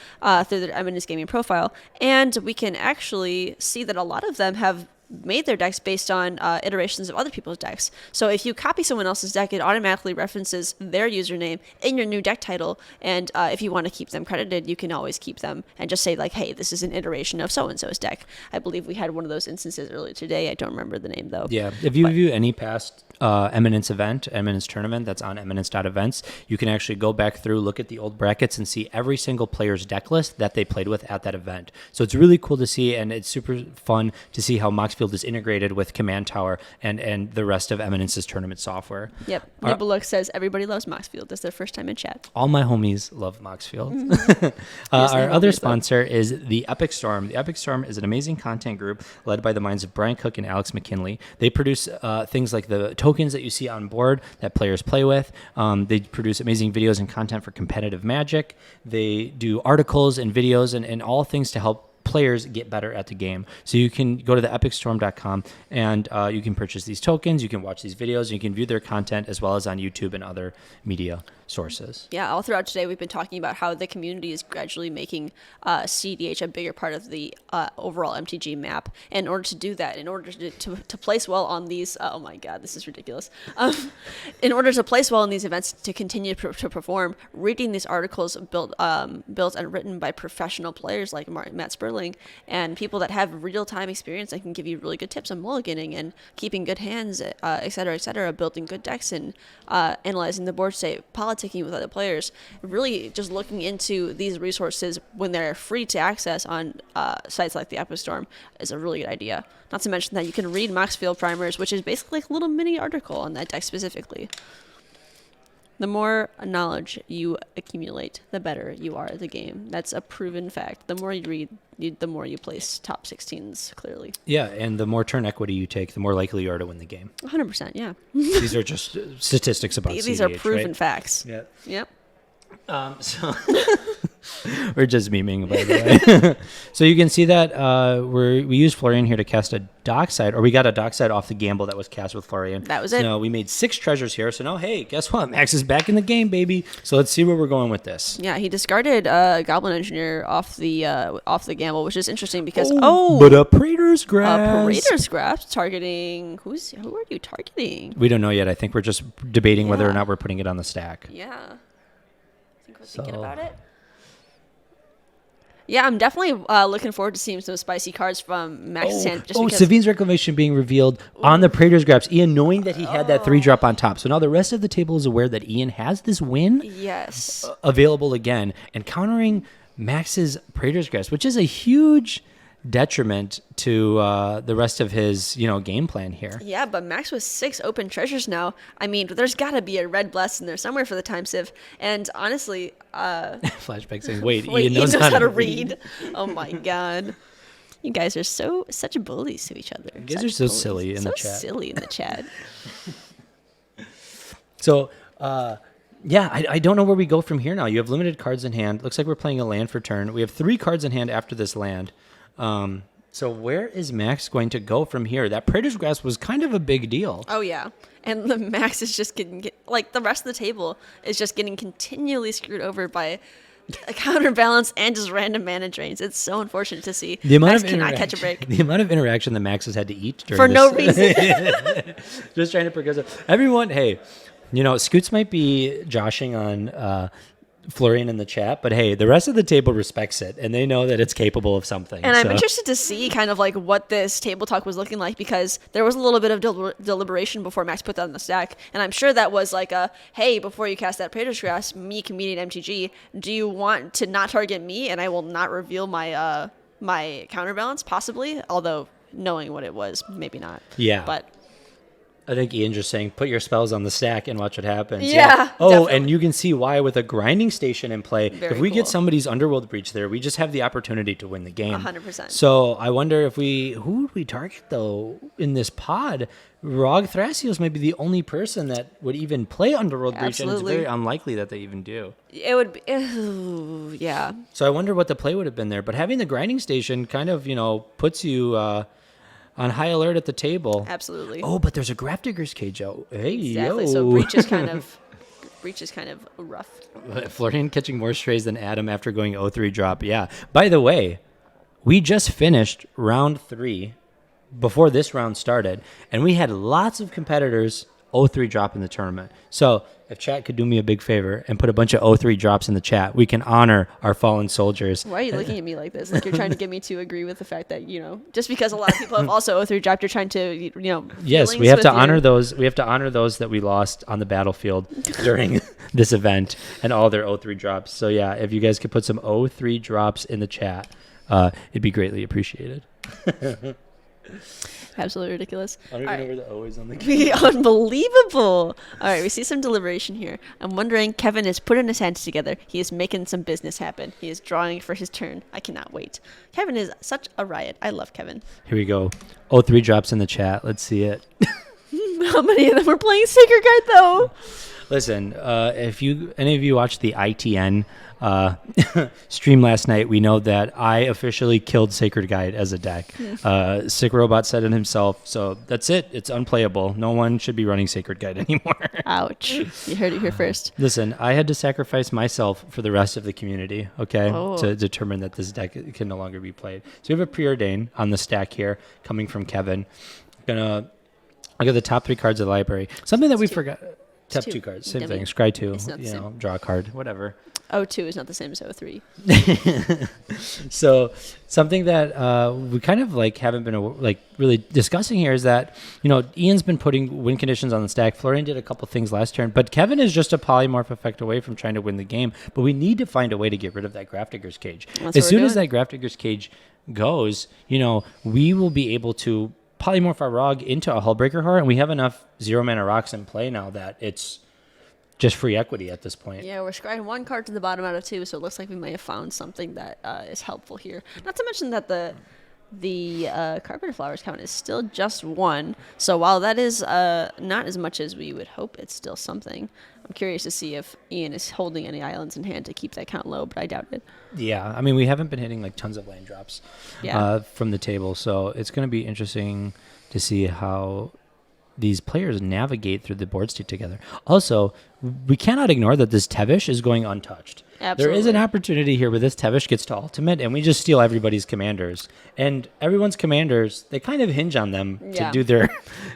through their Eminence Gaming profile, and we can actually see that a lot of them have made their decks based on iterations of other people's decks. So if you copy someone else's deck, it automatically references their username in your new deck title, and if you want to keep them credited, you can always keep them and just say like, hey, this is an iteration of so-and-so's deck. I believe we had one of those instances earlier today. I don't remember the name though. Yeah, if you view any past Eminence event, Eminence tournament that's on eminence.events, you can actually go back through, look at the old brackets, and see every single player's deck list that they played with at that event. So it's really cool to see, and it's super fun to see how Moxfield is integrated with Command Tower and the rest of Eminence's tournament software. Yep. Nibeluk says everybody loves Moxfield. That's their first time in chat. All my homies love Moxfield. Mm-hmm. Our other sponsor is the Epic Storm. The Epic Storm is an amazing content group led by the minds of Brian Cook and Alex McKinley. They produce things like the tokens that you see on board that players play with. They produce amazing videos and content for competitive Magic. They do articles and videos and all things to help players get better at the game. So you can go to the epicstorm.com and you can purchase these tokens, you can watch these videos, and you can view their content as well as on YouTube and other media sources. Yeah, all throughout today we've been talking about how the community is gradually making cEDH a bigger part of the overall MTG map. And in order to do that, in order to place well on these, oh my god, this is ridiculous. In order to place well in these events, to continue to perform, reading these articles built and written by professional players like Matt Sperling and people that have real-time experience that can give you really good tips on mulliganing and keeping good hands, et cetera, building good decks and analyzing the board state, politicking with other players, really just looking into these resources when they're free to access on sites like the Epic Storm is a really good idea. Not to mention that you can read Moxfield primers, which is basically like a little mini article on that deck specifically. The more knowledge you accumulate, the better you are at the game. That's a proven fact. The more you read, the more you place top 16s, clearly. Yeah, and the more turn equity you take, the more likely you are to win the game. 100%, yeah. These are just statistics about These cEDH, are proven right? facts. Yeah. Yep. So we're just memeing, by the way. So you can see that we used Florian here to cast a dockside, or we got a dockside off the gamble that was cast with Florian. That was it. So we made 6 treasures here. So now, hey, guess what? Max is back in the game, baby. So let's see where we're going with this. Yeah, he discarded Goblin Engineer off the gamble, which is interesting because but a Praetor's Grasp. Praetor's Grasp targeting who are you targeting? We don't know yet. I think we're just debating whether or Yeah. not we're putting it on the stack. Yeah. I think we're thinking about it. Yeah, I'm definitely looking forward to seeing some spicy cards from Max's hand. Just because Savine's Reclamation being revealed on the Praetor's Grasp. Ian knowing that he had that 3-drop on top. So now the rest of the table is aware that Ian has this win yes. available again and countering Max's Praetor's Grasp, which is a huge detriment to the rest of his game plan here. Yeah, but Max with 6 open treasures now. I mean, there's got to be a red blast in there somewhere for the time sieve. And honestly, Flashback saying, wait, Ian Ian knows how to read. Oh my god. You guys are such bullies to each other. You guys are so silly in the chat. So silly in the chat. So, yeah, I don't know where we go from here now. You have limited cards in hand. Looks like we're playing a land for turn. We have 3 cards in hand after this land. So where is Max going to go from here? That Praetor's Grasp was kind of a big deal. Oh, yeah. And the Max is just getting, like, the rest of the table is just getting continually screwed over by a counterbalance and just random mana drains. It's so unfortunate to see. The amount Max of cannot catch a break. The amount of interaction that Max has had to eat during For this. no reason. Just trying to progress. Everyone, hey, Scoots might be joshing on Florian in the chat, but hey, the rest of the table respects it, and they know that it's capable of something. And I'm so. interested to see kind of like what this table talk was looking like, because there was a little bit of deliberation before Max put that on the stack. And I'm sure that was like a, hey, before you cast that Praetor's Grasp, me comedian MTG, do you want to not target me and I will not reveal my my counterbalance? Possibly. Although knowing what it was, maybe not. Yeah. But I think Ian's just saying, put your spells on the stack and watch what happens. Yeah, Oh, definitely. and you can see why with a grinding station in play, Very if we get cool. somebody's Underworld Breach there, we just have the opportunity to win the game. 100%. So I wonder if who would we target, though, in this pod? Rog Thrasios might be the only person that would even play Underworld Breach, and it's Absolutely. very unlikely that they even do. it would be, yeah. So I wonder what the play would have been there. But having the grinding station kind of, puts you on high alert at the table. Absolutely. Oh, but there's a Grafdigger's Cage out. Hey, Exactly. yo. So breach is kind of rough. Florian catching more strays than Adam after going 0-3 drop. Yeah. By the way, we just finished round 3 before this round started, and we had lots of competitors 0-3 drop in the tournament. So if chat could do me a big favor and put a bunch of 0-3 drops in the chat, we can honor our fallen soldiers. Why are you looking at me like this? Like you're trying to get me to agree with the fact that, just because a lot of people have also 0-3 dropped, you're trying to, Yes, feelings we have with to your- honor those. We have to honor those that we lost on the battlefield during this event and all their 0-3 drops. So yeah, if you guys could put some 0-3 drops in the chat, it'd be greatly appreciated. Absolutely ridiculous. I don't All even know right. where the O is on the Be unbelievable. All right, we see some deliberation here. I'm wondering, Kevin is putting his hands together. He is making some business happen. He is drawing for his turn. I cannot wait. Kevin is such a riot. I love Kevin. Here we go. 0-3 drops in the chat. Let's see it. How many of them are playing Sacred Guard, though? Listen, if any of you watched the ITN stream last night, we know that I officially killed Sacred Guide as a deck. Sick Robot said it himself, so that's it. It's unplayable. No one should be running Sacred Guide anymore. Ouch. You heard it here first. Listen, I had to sacrifice myself for the rest of the community, okay, Oh. to determine that this deck can no longer be played. So we have a preordain on the stack here coming from Kevin. I got the top 3 cards of the library. Something that we two. forgot. Top two. 2 cards, same Dummy. thing. Scry 2, It's not the same. draw a card, whatever. 0-2 is not the same as 0-3. So something that we kind of haven't been really discussing here is that Ian's been putting win conditions on the stack. Florian did a couple things last turn, but Kevin is just a polymorph effect away from trying to win the game. But we need to find a way to get rid of that Grafdigger's Cage. That's As what soon we're as doing. that Grafdigger's Cage goes, we will be able to polymorph our Rog into a Hullbreaker Horror, and we have enough 0-mana rocks in play now that it's just free equity at this point. Yeah, we're scrying 1 card to the bottom out of 2, so it looks like we may have found something that is helpful here. Not to mention that the Carpenter Flowers count is still just 1, so while that is not as much as we would hope, it's still something. I'm curious to see if Ian is holding any islands in hand to keep that count low, but I doubt it. Yeah, I mean, we haven't been hitting tons of land drops from the table, so it's going to be interesting to see how these players navigate through the board state together. Also, we cannot ignore that this Tevesh is going untouched. Absolutely. There is an opportunity here where this Tevesh gets to ultimate, and we just steal everybody's commanders. And everyone's commanders, they kind of hinge on them Yeah. to do their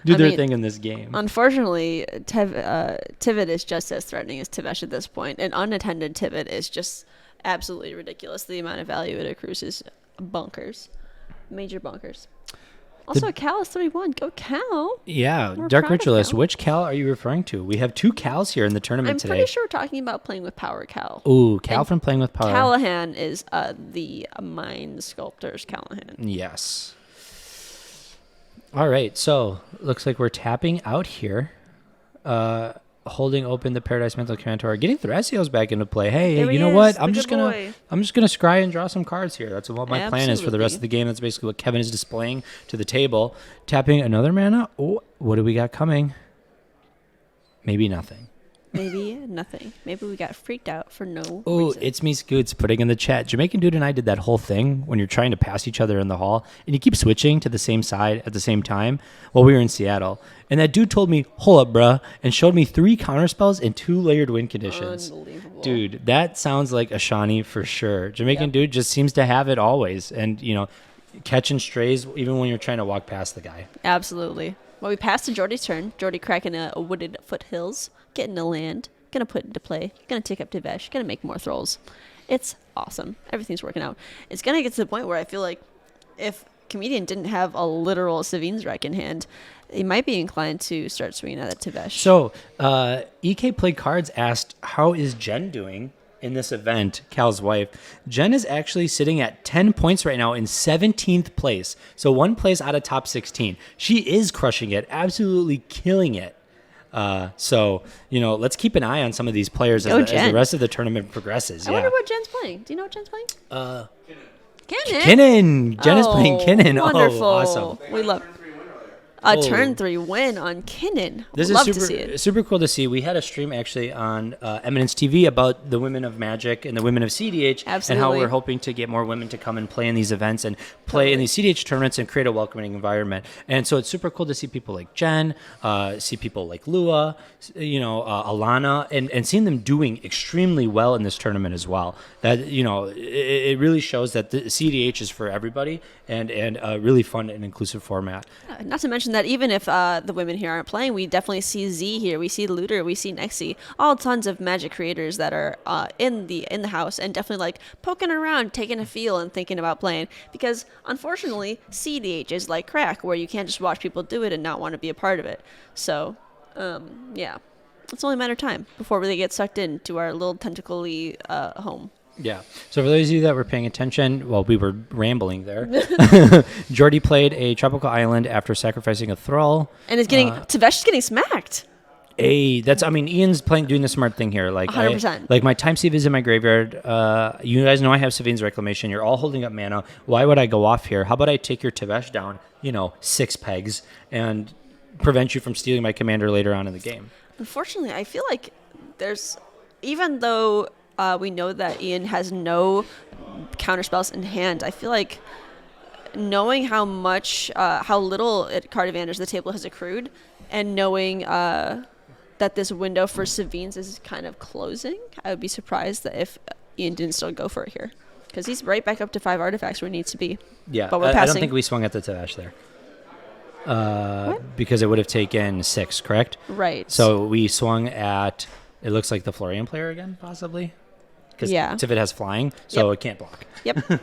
I mean, thing in this game. Unfortunately, Tivit is just as threatening as Tevesh at this point. An unattended Tivit is just absolutely ridiculous. The amount of value it accrues is bonkers. Major bonkers. Also, Cal is 31. Go Cal. Yeah, We're Dark proud of Ritualist, Cal. which Cal are you referring to? We have 2 Cals here in the tournament I'm today. pretty sure we're talking about playing with Power Cal. Ooh, Cal And from Playing with Power. Callahan is the Mind Sculptor's Callahan. Yes. All right, so looks like we're tapping out here, holding open the Paradise Mental Cantor, getting Thrasios back into play. Hey, There you he know is, what? the I'm good just gonna boy. scry and draw some cards here. That's what my plan is for the rest Absolutely. of the game. That's basically what Kevin is displaying to the table. Tapping another mana. Oh, what do we got coming? Maybe nothing. Maybe nothing. Maybe we got freaked out for no Oh, reason. it's me, Scoots, putting in the chat. Jamaican Dude and I did that whole thing when you're trying to pass each other in the hall, and you keep switching to the same side at the same time while we were in Seattle. And that dude told me, hold up, bruh, and showed me 3 counterspells and 2 layered win conditions. Unbelievable. Dude, that sounds like a Shawnee for sure. Jamaican Yep. Dude just seems to have it always. And, catching strays even when you're trying to walk past the guy. Absolutely. Well, we passed to Jordi's turn. Jordi cracking a wooded foothills, getting a land, gonna put into play, gonna take up Tevesh, gonna make more throws. It's awesome. Everything's working out. It's gonna get to the point where I feel like if Comedian didn't have a literal Savine's Wreck in hand, he might be inclined to start swinging at Tevesh. So, EK Play Cards asked, how is Jen doing in this event, Cal's wife? Jen is actually sitting at 10 points right now in 17th place. So 1 place out of top 16. She is crushing it, absolutely killing it. So, let's keep an eye on some of these players as the rest of the tournament progresses. I wonder what Jen's playing. Do you know what Jen's playing? Kinnan. Kinnan. Jen is playing Kinnan. Wonderful. Oh, awesome. We love turn 3 win on Kinnan. This Love is to see it. super cool to see. We had a stream actually on Eminence TV about the women of Magic and the women of cEDH, and how we're hoping to get more women to come and play in these events and play in these cEDH tournaments and create a welcoming environment. And so it's super cool to see people like Jen, see people like Lua, Alana, and seeing them doing extremely well in this tournament as well. That it really shows that the cEDH is for everybody and a really fun and inclusive format. Not to mention that even if the women here aren't playing, we definitely see Z here, we see Looter, we see Nexi, all tons of Magic creators that are in the house and definitely like poking around, taking a feel and thinking about playing. Because unfortunately, cEDH is like crack, where you can't just watch people do it and not want to be a part of it. So, yeah, it's only a matter of time before they get sucked into our little tentacly home. Yeah. So for those of you that were paying attention, well, we were rambling there. Jordi played a tropical island after sacrificing a thrall. And is getting Tevesh is getting smacked. Ian's doing the smart thing here. Like 100%. Like my time save is in my graveyard. You guys know I have Savine's Reclamation. You're all holding up mana. Why would I go off here? How about I take your Tevesh down, 6 pegs and prevent you from stealing my commander later on in the game? Unfortunately, I feel like even though we know that Ian has no counterspells in hand, I feel like knowing how little card advantage the table has accrued, and knowing that this window for Savine's is kind of closing, I would be surprised that if Ian didn't still go for it here, because he's right back up to 5 artifacts where he needs to be. Yeah, but we're I passing. don't think we swung at the Tevesh there. Because it would have taken 6, correct? Right. So we swung at, it looks like the Florian player again, possibly? Because Tivit has flying, so it can't block. Yep.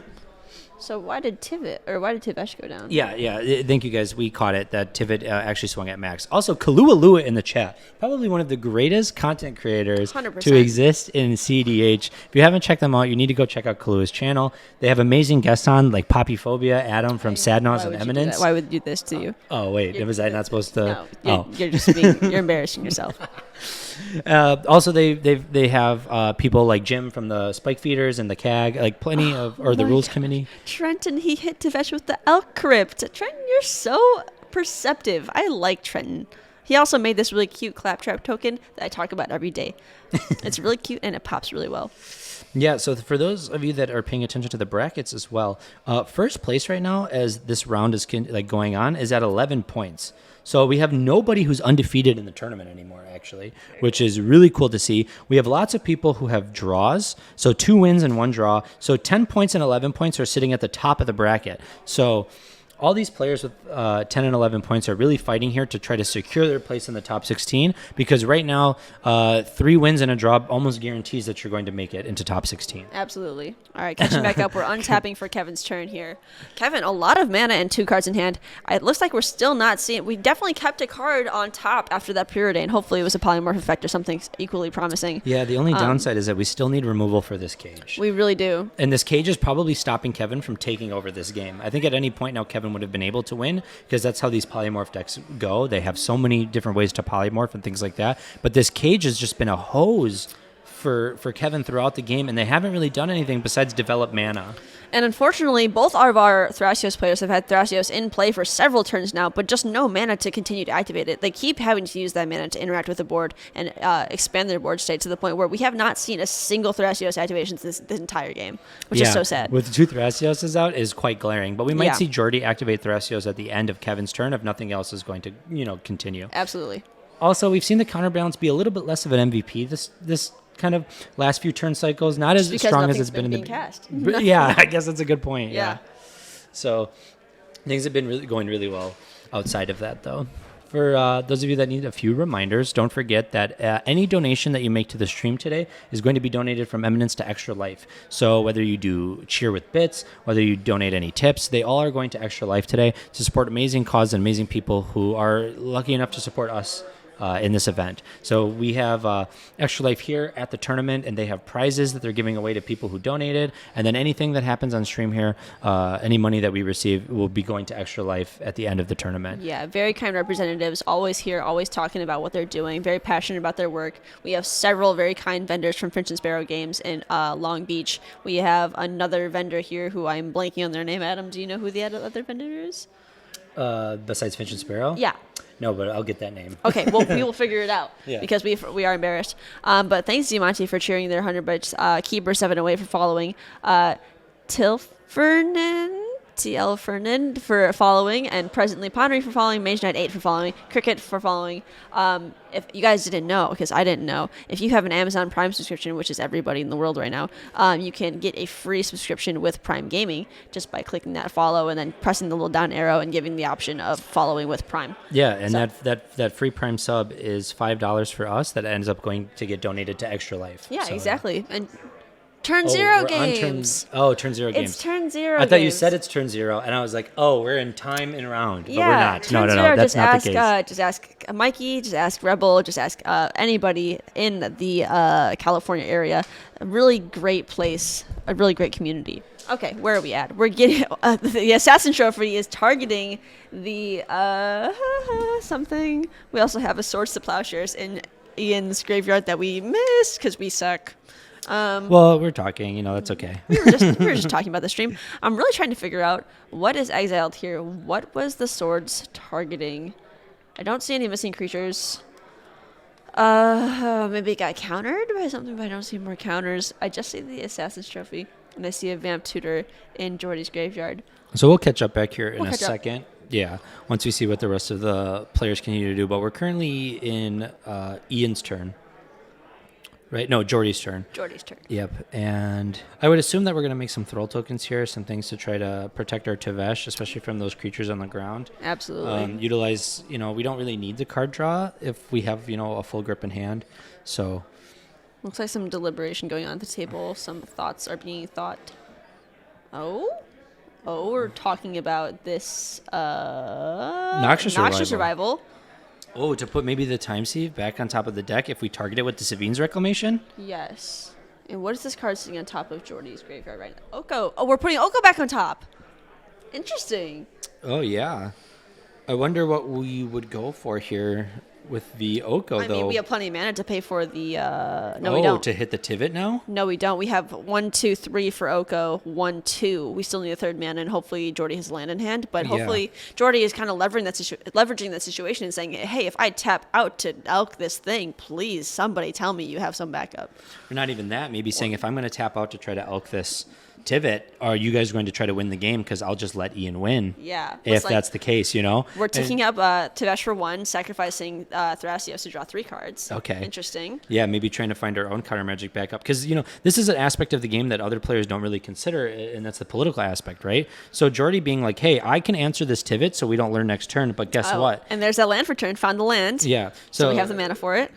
So why did Tevesh go down? Yeah. Thank you, guys. We caught it, that Tivit actually swung at max. Also, Kalua Lua in the chat. Probably one of the greatest content creators 100%. to exist in cEDH. If you haven't checked them out, you need to go check out Kalua's channel. They have amazing guests on, like Poppyphobia, Adam from Sadnaws and Eminence. Why would you do this to you? Oh, wait. Was I not supposed to? No, you're just you're embarrassing yourself. Also, they have people like Jim from the Spike Feeders and the CAG, like plenty of, or the Rules Committee. Trenton, he hit Tevesh with the Elk Crypt. Trenton, you're so perceptive. I like Trenton. He also made this really cute claptrap token that I talk about every day. It's really cute and it pops really well. Yeah, so for those of you that are paying attention to the brackets as well, first place right now as this round is going on is at 11 points. So we have nobody who's undefeated in the tournament anymore, actually, which is really cool to see. We have lots of people who have draws, so 2 wins and 1 draw. So 10 points and 11 points are sitting at the top of the bracket. So all these players with 10 and 11 points are really fighting here to try to secure their place in the top 16, because right now 3 wins and a draw almost guarantees that you're going to make it into top 16. Absolutely. All right, catching back up. We're untapping for Kevin's turn here. Kevin, a lot of mana and 2 cards in hand. It looks like we're still not seeing. We definitely kept a card on top after that preordain. Hopefully it was a polymorph effect or something equally promising. Yeah, the only downside is that we still need removal for this cage. We really do. And this cage is probably stopping Kevin from taking over this game. I think at any point now Kevin would have been able to win, because that's how these polymorph decks go. They have so many different ways to polymorph and things like that. But this cage has just been a hose for Kevin throughout the game, and they haven't really done anything besides develop mana. And unfortunately, both of our Thrasios players have had Thrasios in play for several turns now, but just no mana to continue to activate it. They keep having to use that mana to interact with the board and expand their board state to the point where we have not seen a single Thrasios activation this entire game, which is so sad. With 2 Thrasios out is quite glaring, but we might see Jordi activate Thrasios at the end of Kevin's turn if nothing else is going to continue. Absolutely. Also, we've seen the counterbalance be a little bit less of an MVP this kind of last few turn cycles, not as strong as it's been in the cast. Yeah, I guess that's a good point. Yeah. So things have been going really well outside of that, though. For those of you that need a few reminders, don't forget that any donation that you make to the stream today is going to be donated from Eminence to Extra Life. So whether you do cheer with bits, whether you donate any tips, they all are going to Extra Life today to support amazing causes and amazing people who are lucky enough to support us in this event. So we have Extra Life here at the tournament, and they have prizes that they're giving away to people who donated. And then anything that happens on stream here, any money that we receive will be going to Extra Life at the end of the tournament. Yeah, very kind representatives, always here, always talking about what they're doing, very passionate about their work. We have several very kind vendors from Finch and Sparrow Games in Long Beach. We have another vendor here who I'm blanking on their name. Adam, do you know who the other vendor is? Besides Finch and Sparrow? Yeah. No, but I'll get that name. Okay, well, we will figure it out Yeah. because we are embarrassed. But thanks, Diamante, for cheering their 100 bits. Keeper708 for following. TL Fernan for following, and Presently Pondering for following, Mage Knight 8 for following, Cricket for following. If you guys didn't know, because I didn't know, if you have an Amazon Prime subscription, which is everybody in the world right now, you can get a free subscription with Prime Gaming just by clicking that follow and then pressing the little down arrow and giving the option of following with Prime. Yeah, and So- that free Prime sub is $5 for us that ends up going to get donated to Extra Life. Yeah, So, exactly. And Turn Oh, Zero we're on games. Turn Zero games. It's Turn Zero I thought you games. said it's Turn Zero, and I was like, oh, we're in time and round, but Yeah, we're not. Turn No, Zero, that's just not ask, the case. just ask Mikey, just ask Rebel, just ask anybody in the California area. A really great place, a really great community. Okay, where are we at? We're getting the Assassin Trophy is targeting the something. We also have a Swords to Plowshares in Ian's graveyard that we missed because we suck. Well, we're talking, that's okay. We were just talking about the stream. I'm really trying to figure out what is exiled here. What was the swords targeting? I don't see any missing creatures. Maybe it got countered by something, but I don't see more counters. I just see the Assassin's Trophy, and I see a Vamp Tutor in Jordi's graveyard. So we'll catch up back here in We'll a catch up. second. Yeah, once we see what the rest of the players continue to do. But we're currently in Ian's turn. Right? No, Jordi's turn. Jordi's turn. Yep, and I would assume that we're going to make some Thrall tokens here, some things to try to protect our Tevesh, especially from those creatures on the ground. Absolutely. Utilize, we don't really need the card draw if we have, a full grip in hand. So, Looks like some deliberation going on at the table. Some thoughts are being thought. Oh, we're talking about this Noxious Survival. oh, to put maybe the Time Sieve back on top of the deck if we target it with the Savine's Reclamation? Yes. And what is this card sitting on top of Jordi's graveyard right now? Oko. Oh, we're putting Oko back on top. Interesting. Oh, yeah. I wonder what we would go for here with the Oko, I though. mean, we have plenty of mana to pay for the. No, we don't. To hit the Tivit now? No, we don't. We have 1, 2, 3 for Oko. 1, 2. We still need a third mana, and hopefully Jordi has land in hand. But Yeah. hopefully Jordi is kind of leveraging that situation and saying, "Hey, if I tap out to elk this thing, please somebody tell me you have some backup." Or not even that. Maybe saying, if I'm going to tap out to try to elk this Tivit, are you guys going to try to win the game? Because I'll just let Ian win. Yeah. If It's like- that's the case, We're taking up Tevesh for 1, sacrificing Thrasios to draw 3 cards. Okay. Interesting. Yeah, maybe trying to find our own counter magic backup. Because, this is an aspect of the game that other players don't really consider, and that's the political aspect, right? So Jordi being like, hey, I can answer this Tivit so we don't learn next turn, but guess Oh, what? And there's that land for turn. Found the land. Yeah. So we have the mana for it.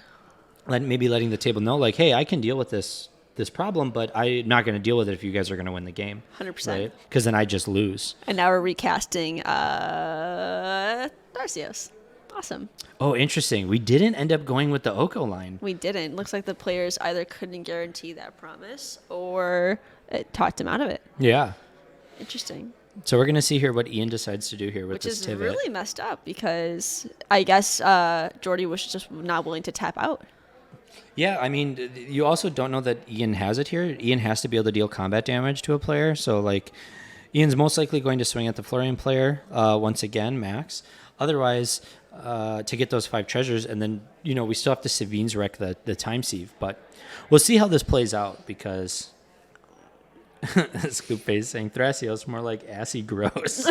Maybe letting the table know, like, hey, I can deal with this problem, but I'm not going to deal with it if you guys are going to win the game. 100%. Because then I just lose. And now we're recasting Thrasios. Awesome. Oh, interesting. We didn't end up going with the Oko line. We didn't. Looks like the players either couldn't guarantee that promise or it talked them out of it. Yeah. Interesting. So we're going to see here what Ian decides to do here with Which this is Tivit. really messed up because I guess Jordi was just not willing to tap out. Yeah, I mean, you also don't know that Ian has it here. Ian has to be able to deal combat damage to a player. So, Ian's most likely going to swing at the Florian player once again, max. Otherwise, to get those 5 treasures, and then, we still have to Savine's wreck the Time Sieve. But we'll see how this plays out because... Scoop face saying Thrasios more like assy gross.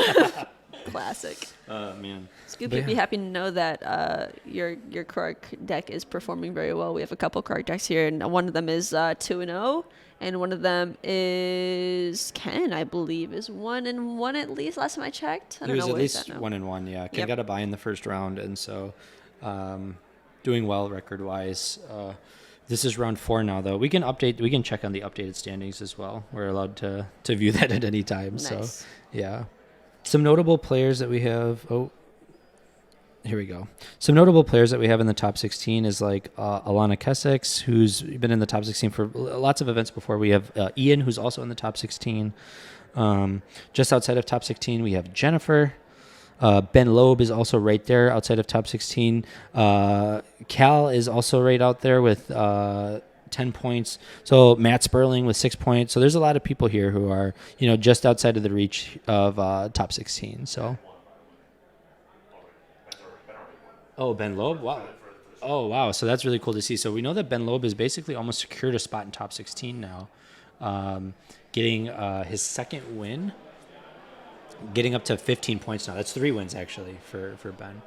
Classic. Man. Scoop, But you'd be yeah. happy to know that your Krark deck is performing very well. We have a couple Krark decks here, and one of them is 2-0, and one of them is Ken, I believe, is 1-1 at least. Last time I checked, I He don't was know at where he's least at now. 1-1. Yeah, Ken Yep. got a bye in the first round, and so doing well record wise. This is round 4 now, though. We can check on the updated standings as well. We're allowed to view that at any time. Nice. So yeah, some notable players that we have. Oh, here we go. Some notable players that we have in the top 16 is like Alana Kessex, who's been in the top 16 for lots of events before. We have Ian, who's also in the top 16. Just outside of top 16, we have Jennifer. Ben Loeb is also right there outside of top 16. Cal is also right out there with 10 points. So Matt Sperling with 6 points. So there's a lot of people here who are, just outside of the reach of top 16. So. Oh, Ben Loeb? Wow. Oh, wow. So that's really cool to see. So we know that Ben Loeb is basically almost secured a spot in top 16 now, getting his second win, getting up to 15 points now. That's 3 wins, actually, for Ben.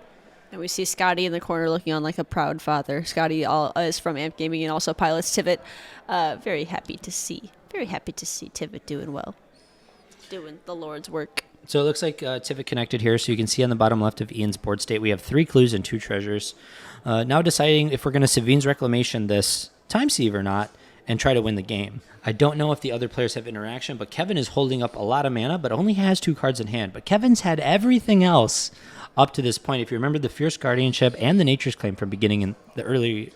And we see Scotty in the corner looking on like a proud father. Scotty is from Amp Gaming and also pilots Tivit. Very happy to see Tivit doing well, doing the Lord's work. So it looks like Tivit connected here. So you can see on the bottom left of Ian's board state, we have 3 clues and 2 treasures. Now deciding if we're going to Savine's Reclamation this time sieve or not and try to win the game. I don't know if the other players have interaction, but Kevin is holding up a lot of mana, but only has 2 cards in hand. But Kevin's had everything else up to this point. If you remember the Fierce Guardianship and the Nature's Claim from beginning in the earlier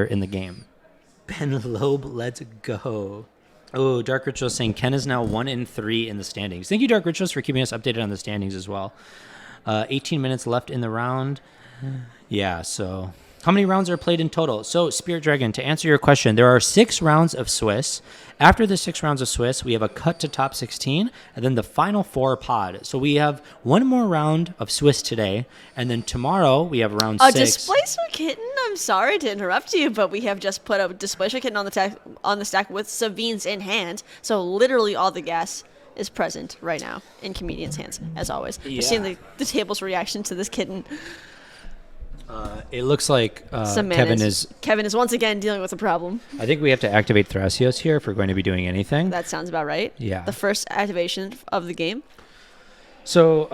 in the game. Ben Loeb, let's go. Oh, Dark Ritual saying Ken is now 1-3 in the standings. Thank you, Dark Rituals, for keeping us updated on the standings as well. 18 minutes left in the round. Yeah, so how many rounds are played in total? So, Spirit Dragon, to answer your question, there are 6 rounds of Swiss. After the 6 rounds of Swiss, we have a cut to top 16, and then the final 4 pod. So we have 1 more round of Swiss today, and then tomorrow we have round 6. Displacer Kitten, I'm sorry to interrupt you, but we have just put a Displacer Kitten on the stack with Savine's in hand. So literally all the gas is present right now in Comedian's hands, as always. Yeah. Just seeing the table's reaction to this kitten. It looks like Some Kevin Kevin is once again dealing with a problem. I think we have to activate Thrasios here if we're going to be doing anything. That sounds about right. Yeah. The first activation of the game. So,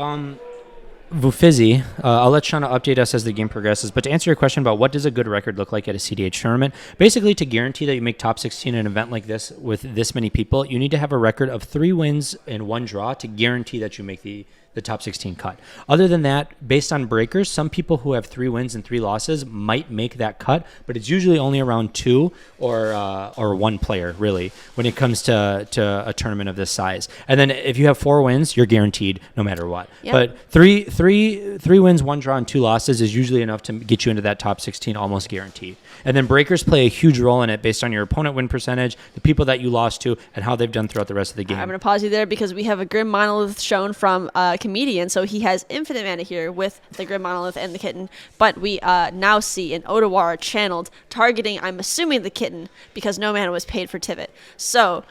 Vufizi, I'll let Shauna update us as the game progresses, but to answer your question about what does a good record look like at a cEDH tournament, basically to guarantee that you make top 16 in an event like this with this many people, you need to have a record of 3 wins and 1 draw to guarantee that you make the top 16 cut. Other than that, based on breakers, some people who have 3 wins and 3 losses might make that cut, but it's usually only around 2 or 1 player, really, when it comes to a tournament of this size. And then if you have 4 wins, you're guaranteed no matter what. Yep. But three wins, 1 draw, and 2 losses is usually enough to get you into that top 16 almost guaranteed. And then breakers play a huge role in it based on your opponent win percentage, the people that you lost to, and how they've done throughout the rest of the game. I'm going to pause you there because we have a Grim Monolith shown from Comedian, so he has infinite mana here with the Grim Monolith and the kitten. But we now see an Otawara channeled, targeting, I'm assuming, the kitten, because no mana was paid for Tivit. So,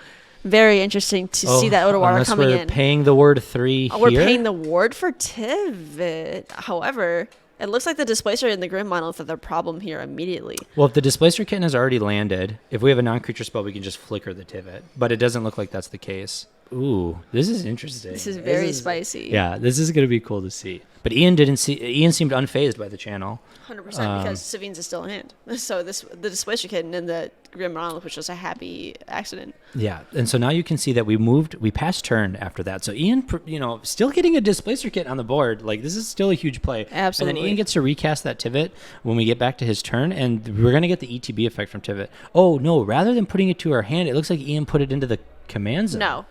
very interesting to see that Otawara coming we're in. paying the word 3 here. We're paying the ward for Tivit. However, it looks like the Displacer and the Grim Monolith are the problem here immediately. Well, if the Displacer Kitten has already landed, if we have a non-creature spell, we can just flicker the Tivit. But it doesn't look like that's the case. Ooh, this is interesting. This is very spicy. Yeah, this is going to be cool to see. But Ian seemed unfazed by the channel. 100% because Savine's is still in hand. So the Displacer Kitten and the Grim Monolith was just a happy accident. Yeah, and so now you can see that we passed turn after that. So Ian, still getting a Displacer Kit on the board. Like, this is still a huge play. Absolutely. And then Ian gets to recast that Tivit when we get back to his turn, and we're going to get the ETB effect from Tivit. Oh, no, rather than putting it to our hand, it looks like Ian put it into the command zone. No,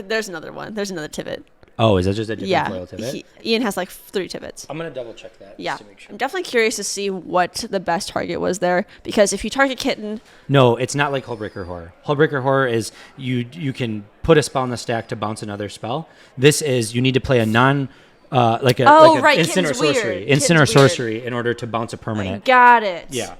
there's another one. There's another Tivit. Oh, is that just a different foil Yeah, Tivit? Ian has like 3 Tivits. I'm going to double check that. Yeah, Just to make sure. I'm definitely curious to see what the best target was there, because if you target Kitten, No, it's not like Hullbreaker Horror. Hullbreaker Horror is you can put a spell on the stack to bounce another spell. This is you need to play a non like a right, instant or Kitten's weird. sorcery, instant or Kitten's weird. sorcery in order to bounce a permanent. got it. Yeah.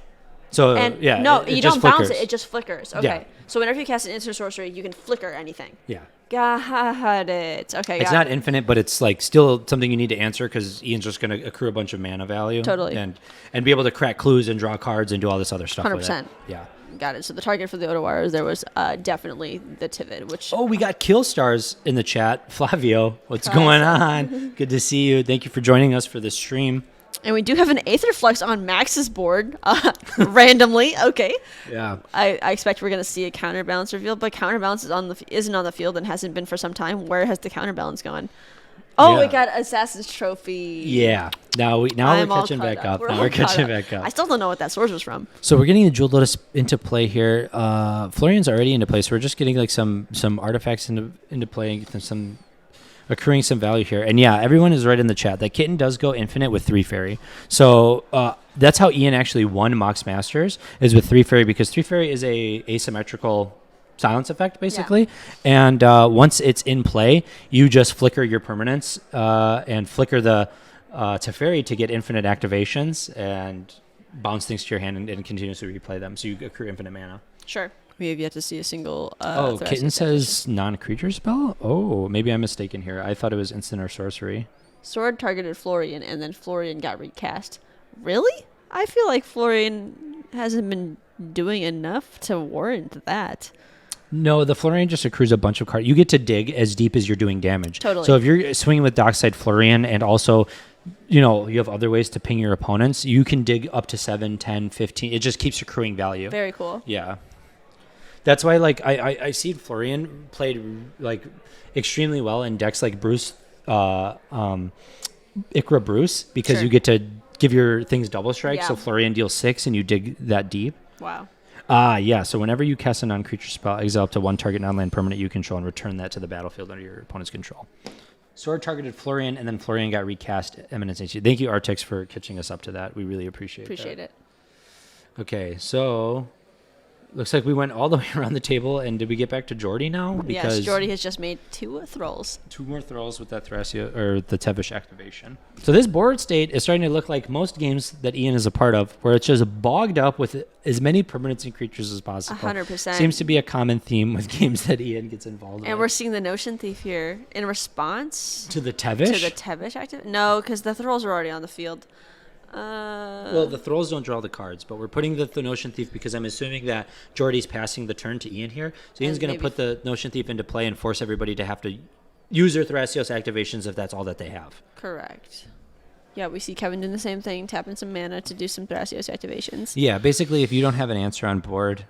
So And yeah, no, it you just don't bounce flickers. it; it just flickers. Okay, Yeah. so whenever you cast an instant sorcery, you can flicker anything. Yeah. Got it. Okay, It's got not it. infinite, but it's like still something you need to answer because Ian's just going to accrue a bunch of mana value. Totally. And be able to crack clues and draw cards and do all this other stuff with it. 100%. Yeah. Got it. So the target for the Otawars, there was definitely the Tivit, which... Oh, we got Kill Stars in the chat. Flavio, what's going on? Good to see you. Thank you for joining us for this stream. And we do have an Aetherflux on Max's board, randomly. Okay. Yeah. I expect we're going to see a counterbalance reveal, but counterbalance isn't on the field and hasn't been for some time. Where has the counterbalance gone? Oh, Yeah. we got Assassin's Trophy. Yeah. Now we're I'm all catching caught back up. We're Now all we're caught catching up. back up. I still don't know what that source was from. So we're getting the Jeweled Lotus into play here. Florian's already into play, so we're just getting like some artifacts into play, some accruing some value here. And yeah, everyone is right in the chat. That kitten does go infinite with 3 fairy. So that's how Ian actually won Mox Masters, is with 3 fairy, because 3 fairy is a asymmetrical silence effect basically. And once it's in play, you just flicker your permanents and flicker the Teferi to get infinite activations and bounce things to your hand and continuously replay them. So you accrue infinite mana. Sure. We have yet to see a single... Kitten says non-creature spell? Oh, maybe I'm mistaken here. I thought it was instant or sorcery. Sword targeted Florian, and then Florian got recast. Really? I feel like Florian hasn't been doing enough to warrant that. No, the Florian just accrues a bunch of cards. You get to dig as deep as you're doing damage. Totally. So if you're swinging with Dockside Florian and also, you have other ways to ping your opponents, you can dig up to 7, 10, 15. It just keeps accruing value. Very cool. Yeah. That's why, like, I see Florian played, like, extremely well in decks like Bruce, Ikra Bruce, because Sure. you get to give your things double strike, Yeah. so Florian deals 6 and you dig that deep. Wow. Yeah, so whenever you cast a non-creature spell, exile up to 1 target non-land permanent you control and return that to the battlefield under your opponent's control. Sword targeted Florian, and then Florian got recast Eminence Ancient. Thank you, Artix, for catching us up to that. We really appreciate Appreciate it. Okay, so... looks like we went all the way around the table, and did we get back to Jordi now? Yes, Jordi has just made 2 thralls. 2 more throws with that Thrasios or the Tevesh activation. So this board state is starting to look like most games that Ian is a part of, where it's just bogged up with as many permanents and creatures as possible. 100%. Seems to be a common theme with games that Ian gets involved in. And we're seeing the Notion Thief here in response to the Tevesh? to the Tevesh active. No, because the thralls are already on the field. Well, the Thralls don't draw the cards, but we're putting the Notion Thief because I'm assuming that Jordi's passing the turn to Ian here. So Ian's going to put the Notion Thief into play and force everybody to have to use their Thrasios activations if that's all that they have. Correct. Yeah, we see Kevin doing the same thing, tapping some mana to do some Thrasios activations. Yeah, basically, if you don't have an answer on board,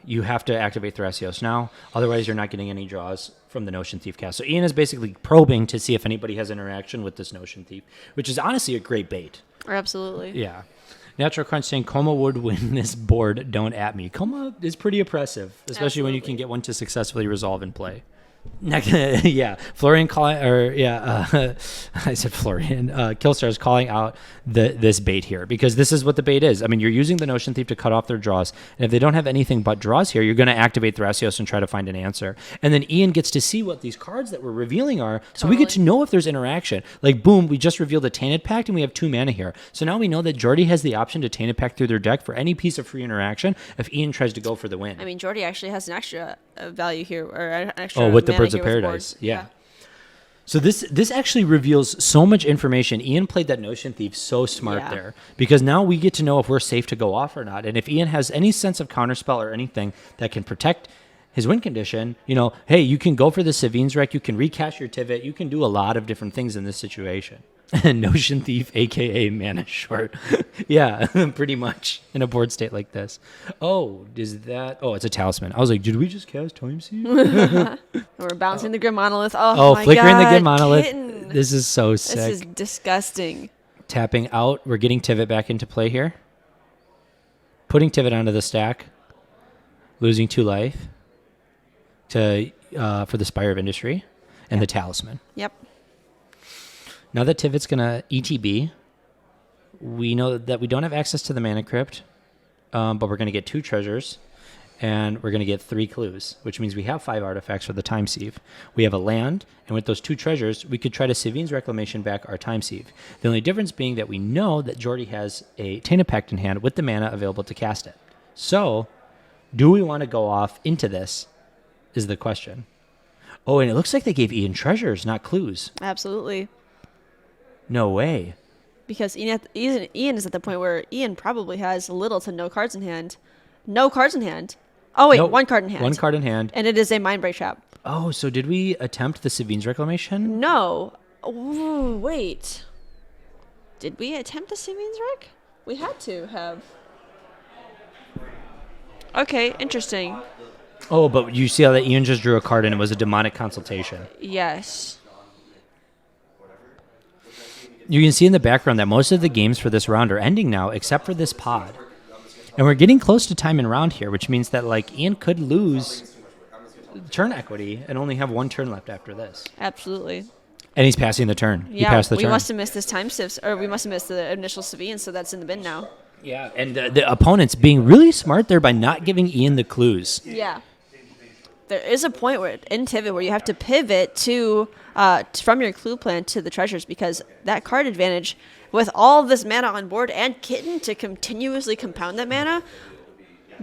you have to activate Thrasios now. Otherwise, you're not getting any draws from the Notion Thief cast. So Ian is basically probing to see if anybody has interaction with this Notion Thief, which is honestly a great bait. Absolutely. Yeah. Natural Crunch saying Coma would win this board. Don't at me. Coma is pretty oppressive, especially when you can get one to successfully resolve and play. Yeah, Florian calling, I said Florian. Killstar is calling out this bait here because this is what the bait is. I mean, you're using the Notion Thief to cut off their draws, and if they don't have anything but draws here, you're going to activate Thrasios and try to find an answer. And then Ian gets to see what these cards that we're revealing are, so we get to know if there's interaction. Like, boom, we just revealed a Tainted Pact, and we have 2 mana here. So now we know that Jordi has the option to Tainted Pact through their deck for any piece of free interaction if Ian tries to go for the win. I mean, Jordi actually has an extra value here, or an extra. With the mana Birds of here with Paradise, board. yeah. So this actually reveals so much information. Ian played that Notion Thief so smart there because now we get to know if we're safe to go off or not. And if Ian has any sense of counterspell or anything that can protect his win condition, hey, you can go for the Savine's Wreck, you can recast your Tivit, you can do a lot of different things in this situation. Notion Thief, aka Mana Short. Yeah, pretty much in a board state like this. Oh, is that? Oh, it's a talisman. I was like, did we just cast Time Seed? And we're bouncing the Grim Monolith. Oh my flickering God, the Grim Monolith. kitten. This is so sick. This is disgusting. Tapping out. We're getting Tivit back into play here. Putting Tivit onto the stack. Losing 2 life to for the Spire of Industry and the Talisman. Yep. Now that Tivit's going to ETB, we know that we don't have access to the Mana Crypt, but we're going to get 2 treasures, and we're going to get 3 clues, which means we have 5 artifacts for the Time Sieve. We have a land, and with those 2 treasures, we could try to Savine's Reclamation back our Time Sieve. The only difference being that we know that Jordi has a Tainted Pact in hand with the mana available to cast it. So, do we want to go off into this, is the question. Oh, and it looks like they gave Ian treasures, not clues. Absolutely. No way. Because Ian is at the point where Ian probably has little to no cards in hand. No cards in hand. Oh, wait, Nope. one card in hand. One card in hand. And it is a mind break trap. Oh, so did we attempt the Savine's Reclamation? No. Ooh, wait. Did we attempt the Siemens Rec? We had to have. Okay, interesting. Oh, but you see how that Ian just drew a card and it was a demonic consultation. Yes. You can see in the background that most of the games for this round are ending now, except for this pod. And we're getting close to time in round here, which means that like Ian could lose turn equity and only have one turn left after this. Absolutely. And he's passing the turn. He Yeah, passed the we turn. must have missed this time shifts, or we must have missed the initial Savine, so that's in the bin now. Yeah, and the opponent's being really smart there by not giving Ian the clues. Yeah. There is a point where in Tivit where you have to pivot to from your clue plan to the treasures, because that card advantage with all this mana on board and Kitten to continuously compound that mana,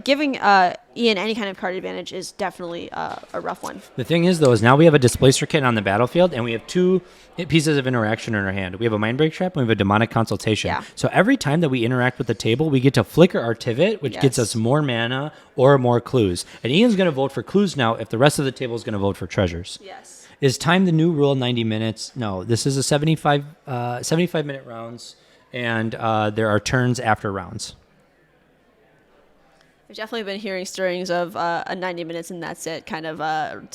giving Ian any kind of card advantage is definitely a rough one. The thing is, though, is now we have a Displacer Kitten on the battlefield, and we have two pieces of interaction in our hand. We have a Mind Break Trap, and we have a Demonic Consultation. Yeah. So every time that we interact with the table, we get to flicker our Tivit, which gets Yes. us more mana or more clues. And Ian's going to vote for clues now if the rest of the table is going to vote for treasures. Yes. Is time the new rule 90 minutes? No, this is a 75-minute rounds, and there are turns after rounds. I've definitely been hearing stirrings of a 90 minutes and that's it kind of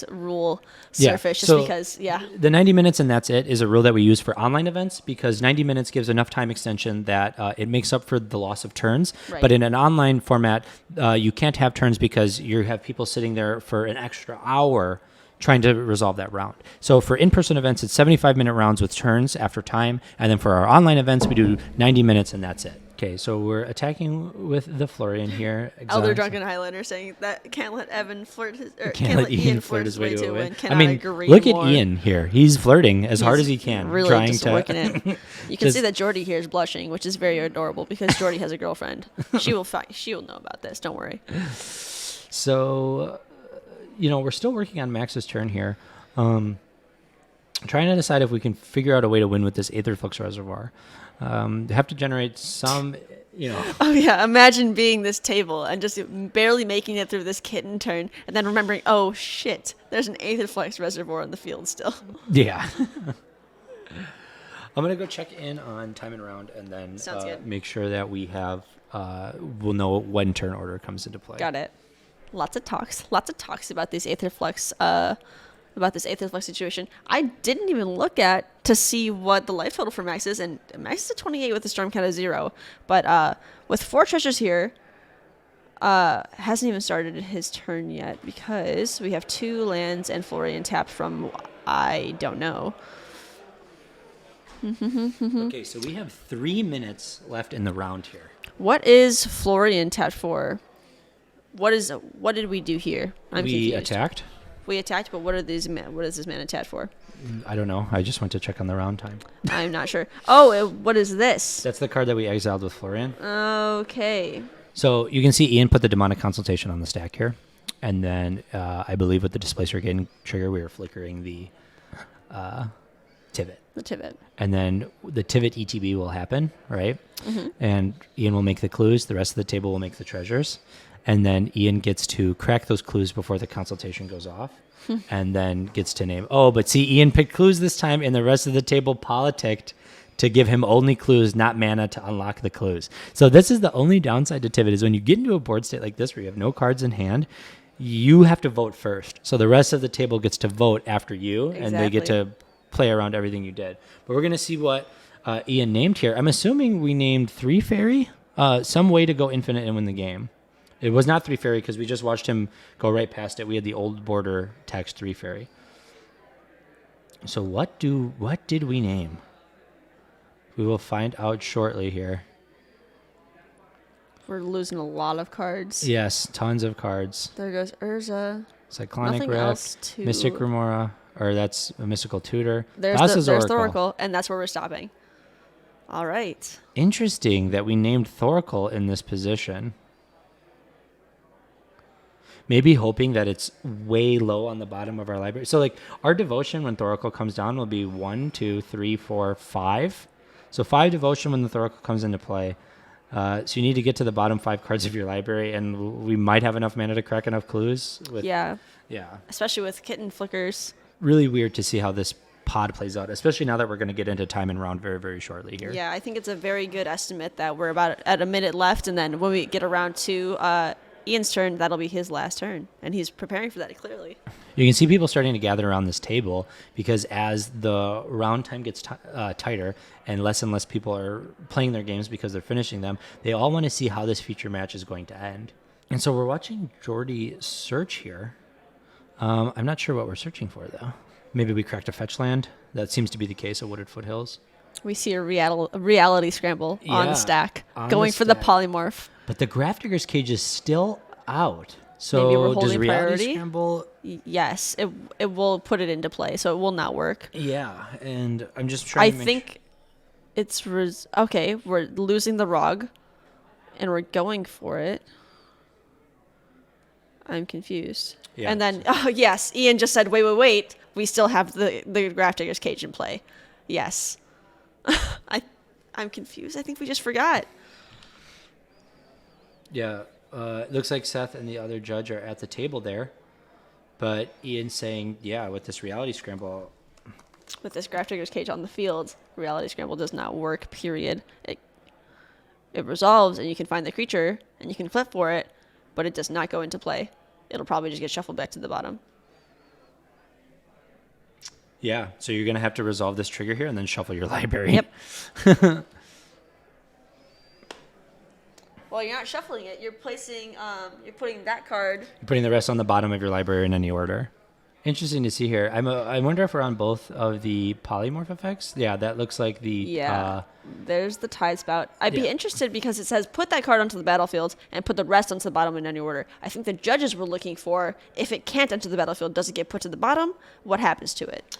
rule Yeah, surface, just so- because, yeah. The 90 minutes and that's it is a rule that we use for online events because 90 minutes gives enough time extension that it makes up for the loss of turns. Right. But in an online format, you can't have turns because you have people sitting there for an extra hour trying to resolve that round. So for in-person events, it's 75-minute rounds with turns after time. And then for our online events, we do 90 minutes and that's it. Okay, so we're attacking with the Florian here. Elder Exile. Drunken Highlander saying that can't let Evan flirt his, or Can't let Ian flirt his way to a win. I Cannot mean, agree look more. at Ian here. He's flirting as hard He's as he can, really trying just to working it. You can Just- see that Jordi here is blushing, which is very adorable because Jordi has a girlfriend. She will know about this. Don't worry. So, we're still working on Max's turn here. Trying to decide if we can figure out a way to win with this Aether Flux Reservoir. Have to generate some, Oh yeah, imagine being this table and just barely making it through this kitten turn, and then remembering, oh shit, there's an Aetherflux reservoir in the field still. Yeah. I'm going to go check in on time and round and then Sounds good. make sure that we have, we'll know when turn order comes into play. Got it. Lots of talks about this Aetherflux, situation. I didn't even look at to see what the life total for Max is, and Max is at 28 with a storm count of 0. But with 4 treasures here, hasn't even started his turn yet because we have 2 lands and Florian tapped from I don't know. Okay, so we have 3 minutes left in the round here. What is Florian tapped for? What did we do here? I'm We confused. attacked. We attacked, but what is this man attacked for? I don't know. I just went to check on the round time. I'm not sure. Oh, what is this? That's the card that we exiled with Florian. Okay. So you can see Ian put the Demonic Consultation on the stack here. And then I believe with the Displacer Gain trigger, we were flickering the Tivit. The Tivit. And then the Tivit ETB will happen, right? Mm-hmm. And Ian will make the clues. The rest of the table will make the treasures. And then Ian gets to crack those clues before the consultation goes off. And then gets to name. Oh, but see, Ian picked clues this time, and the rest of the table politicked to give him only clues, not mana to unlock the clues. So this is the only downside to Tivit is when you get into a board state like this where you have no cards in hand, you have to vote first. So the rest of the table gets to vote after you, and they get Exactly. to play around everything you did. But we're going to see what Ian named here. I'm assuming we named 3 Fairy, some way to go infinite and win the game. It was not 3 Fairy because we just watched him go right past it. We had the old border text 3 Fairy. So what did we name? We will find out shortly here. We're losing a lot of cards. Yes, tons of cards. There goes Urza. Cyclonic Nothing else Rift, to... Mystic Remora, or that's a Mystical Tutor. There's Thassa's the Oracle, and that's where we're stopping. All right. Interesting that we named Thoracle in this position. maybe hoping that it's way low on the bottom of our library. So like our devotion when Thoracle comes down will be 1, 2, 3, 4, 5. So 5 devotion when the Thoracle comes into play. So you need to get to the bottom 5 cards of your library, and we might have enough mana to crack enough clues. Yeah. Yeah. Especially with kitten flickers. Really weird to see how this pod plays out, especially now that we're going to get into time and round very, very shortly here. Yeah, I think it's a very good estimate that we're about at a minute left, and then when we get around to Ian's turn, that'll be his last turn, and he's preparing for that clearly. You can see people starting to gather around this table because as the round time gets tighter and less people are playing their games because they're finishing them, they all want to see how this feature match is going to end. And so we're watching Jordi search here. I'm not sure what we're searching for, though. Maybe we cracked a fetch land. That seems to be the case at Wooded Foothills. We see a reality scramble on Yeah, the stack, on going the for the stack. polymorph. But the Grafdigger's Cage is still out. So Maybe we're does holding reality priority? scramble? Yes, it will put it into play, so it will not work. Yeah, and I'm just trying I to make think it's okay. We're losing the Rog, and we're going for it. I'm confused. Yeah. And then, oh yes, Ian just said, wait. We still have the Grafdigger's Cage in play. Yes. I'm confused. I think we just forgot. Yeah, it looks like Seth and the other judge are at the table there. But Ian's saying, yeah, with this reality scramble, With this Grafdigger's Cage on the field, reality scramble does not work, period. It resolves, and you can find the creature, and you can flip for it, but it does not go into play. It'll probably just get shuffled back to the bottom. yeah, so you're going to have to resolve this trigger here and then shuffle your library. Yep. Well, you're not shuffling it. You're placing, you're putting that card. You're putting the rest on the bottom of your library in any order. Interesting to see here. I wonder if we're on both of the polymorph effects. Yeah, that looks like the... Yeah. There's the Tide Spout. I'd be Yeah. interested because it says put that card onto the battlefield and put the rest onto the bottom in any order. I think the judges were looking for if it can't enter the battlefield, does it get put to the bottom? What happens to it?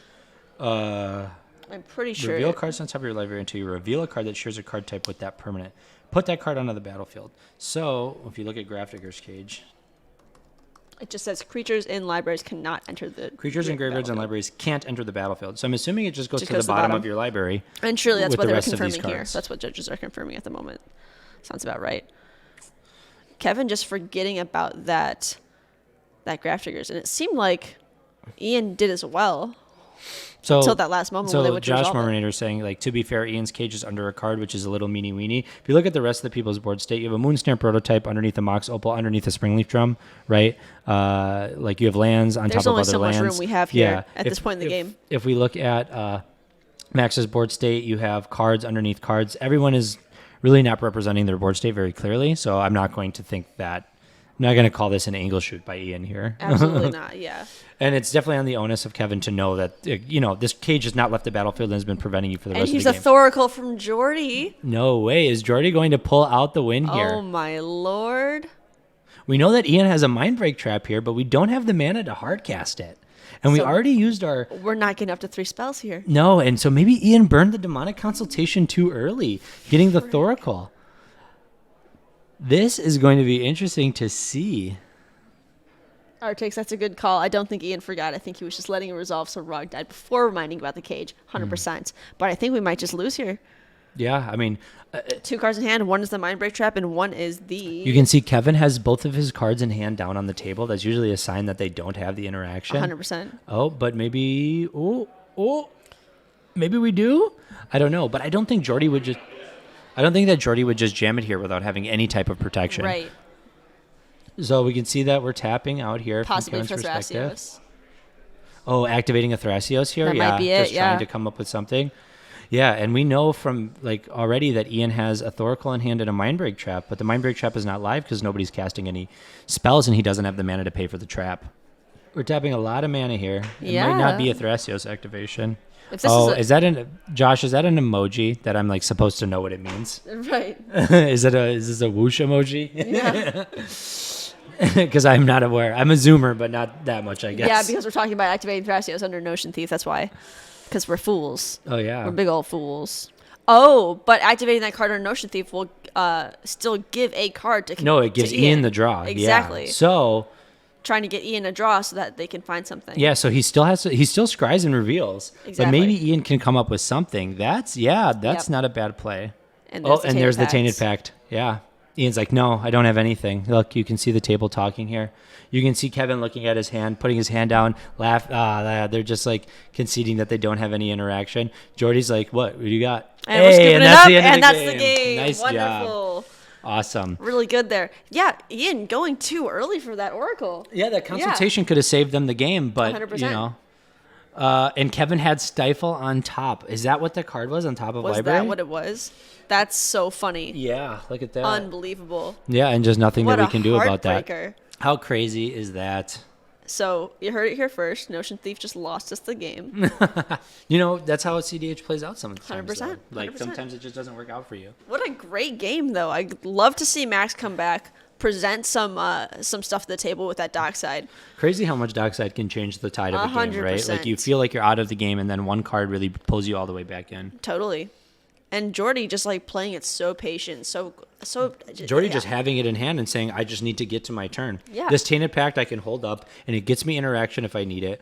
I'm pretty sure. Reveal cards on top of your library until you reveal a card that shares a card type with that permanent. Put that card onto the battlefield. So, if you look at Grafdigger's Cage, It just says creatures in libraries cannot enter the creatures in graveyards and battlefield. libraries can't enter the battlefield. So I'm assuming it just goes Just to goes the to the bottom bottom. of your library. And surely that's with what the they were rest of these confirming here. cards. That's what judges are confirming at the moment. Sounds about right. Kevin just forgetting about that Grafdiggers, and it seemed like Ian did as well. So Until that last moment so when they went to Josh resolve it. Mormonator is saying, like, to be fair, Ian's Cage is under a card, which is a little meanie weenie. If you look at the rest of the people's board state, you have a Moonsnare prototype underneath the Mox Opal, underneath a Springleaf Drum, right? Like you have lands on There's top of only other so much lands. room we have here Yeah. at this point in the game. If we look at Max's board state, you have cards underneath cards. Everyone is really not representing their board state very clearly, so I'm not going to think that. I'm not going to call this an angle shoot by Ian here. Absolutely not. Yeah. And it's definitely on the onus of Kevin to know that, this cage has not left the battlefield and has been preventing you for the And rest he's of a the game. Thoracle from Jordi. No way. Is Jordi going to pull out the win here? Oh my lord. We know that Ian has a Mind Break trap here, but we don't have the mana to hardcast it. And we So- already used our... We're not getting up to 3 spells here. No, and so maybe Ian burned the Demonic Consultation too early, getting the Thoracle. This is going to be interesting to see. Artix, that's a good call. I don't think Ian forgot. I think he was just letting it resolve so Rog died before reminding about the cage, 100%. But I think we might just lose here. Yeah, I mean, 2 cards in hand. One is the Mind Break Trap, and one is the... you can see Kevin has both of his cards in hand down on the table. That's usually a sign that they don't have the interaction. 100%. Oh, but maybe... Oh, maybe we do? I don't know, but I don't think Jordi would just... I don't think that Jordi would just jam it here without having any type of protection. Right. So we can see that we're tapping out here Possibly from for Kevin's perspective. Thrasios. Oh, activating a Thrasios here? That yeah, might be it, just trying yeah. to come up with something. Yeah, and we know from already that Ian has a Thoracle in hand and a Mindbreak Trap, but the Mindbreak Trap is not live because nobody's casting any spells and he doesn't have the mana to pay for the trap. We're tapping a lot of mana here. It might not be a Thrasios activation. If this Is that an Josh? Is that an emoji that I'm supposed to know what it means? Right. Is this a whoosh emoji? Yeah. Because I'm not aware. I'm a zoomer, but not that much, I guess. Yeah, because we're talking about activating Thrasios under Notion Thief. That's why. Because we're fools. Oh yeah. We're big old fools. Oh, but activating that card under Notion Thief will still give a card to No, it gives to Ian the draw. Exactly. Yeah. So trying to get Ian a draw so that they can find something. Yeah, so he still scries and reveals. But Exactly. maybe Ian can come up with something. That's Yep. not a bad play. And There's the tainted pacts. pact. Yeah. Ian's like, no, I don't have anything. Look, you can see the table talking here. You can see Kevin looking at his hand, putting his hand down, laugh. They're just like conceding that they don't have any interaction. Jordy's like, what do you got? And we're scooping it up, the end and of that's the the game. Nice job. Wonderful. Awesome. Really good there. Yeah, Ian going too early for that Oracle. Yeah, that consultation could have saved them the game, but 100%. you know. And Kevin had Stifle on top. Is that what the card was on top of Was Library? that what it was? That's so funny. Yeah, look at that. Unbelievable. Yeah, and just nothing What that we a can do about that. heartbreaker. How crazy is that? So you heard it here first. Notion Thief just lost us the game. You know, that's how cEDH plays out sometimes. 100%, though. Like 100%. sometimes it just doesn't work out for you. What a great game, though. I'd love to see Max come back, present some stuff to the table with that dockside. Crazy how much Dockside can change the tide of a game, right? Like you 100%. feel like you're out of the game, and then one card really pulls you all the way back in. Totally. And Jordi just like playing it so patient, so. Jordi yeah. just having it in hand and saying, I just need to get to my turn. Yeah. This Tainted Pact I can hold up, and it gets me interaction if I need it.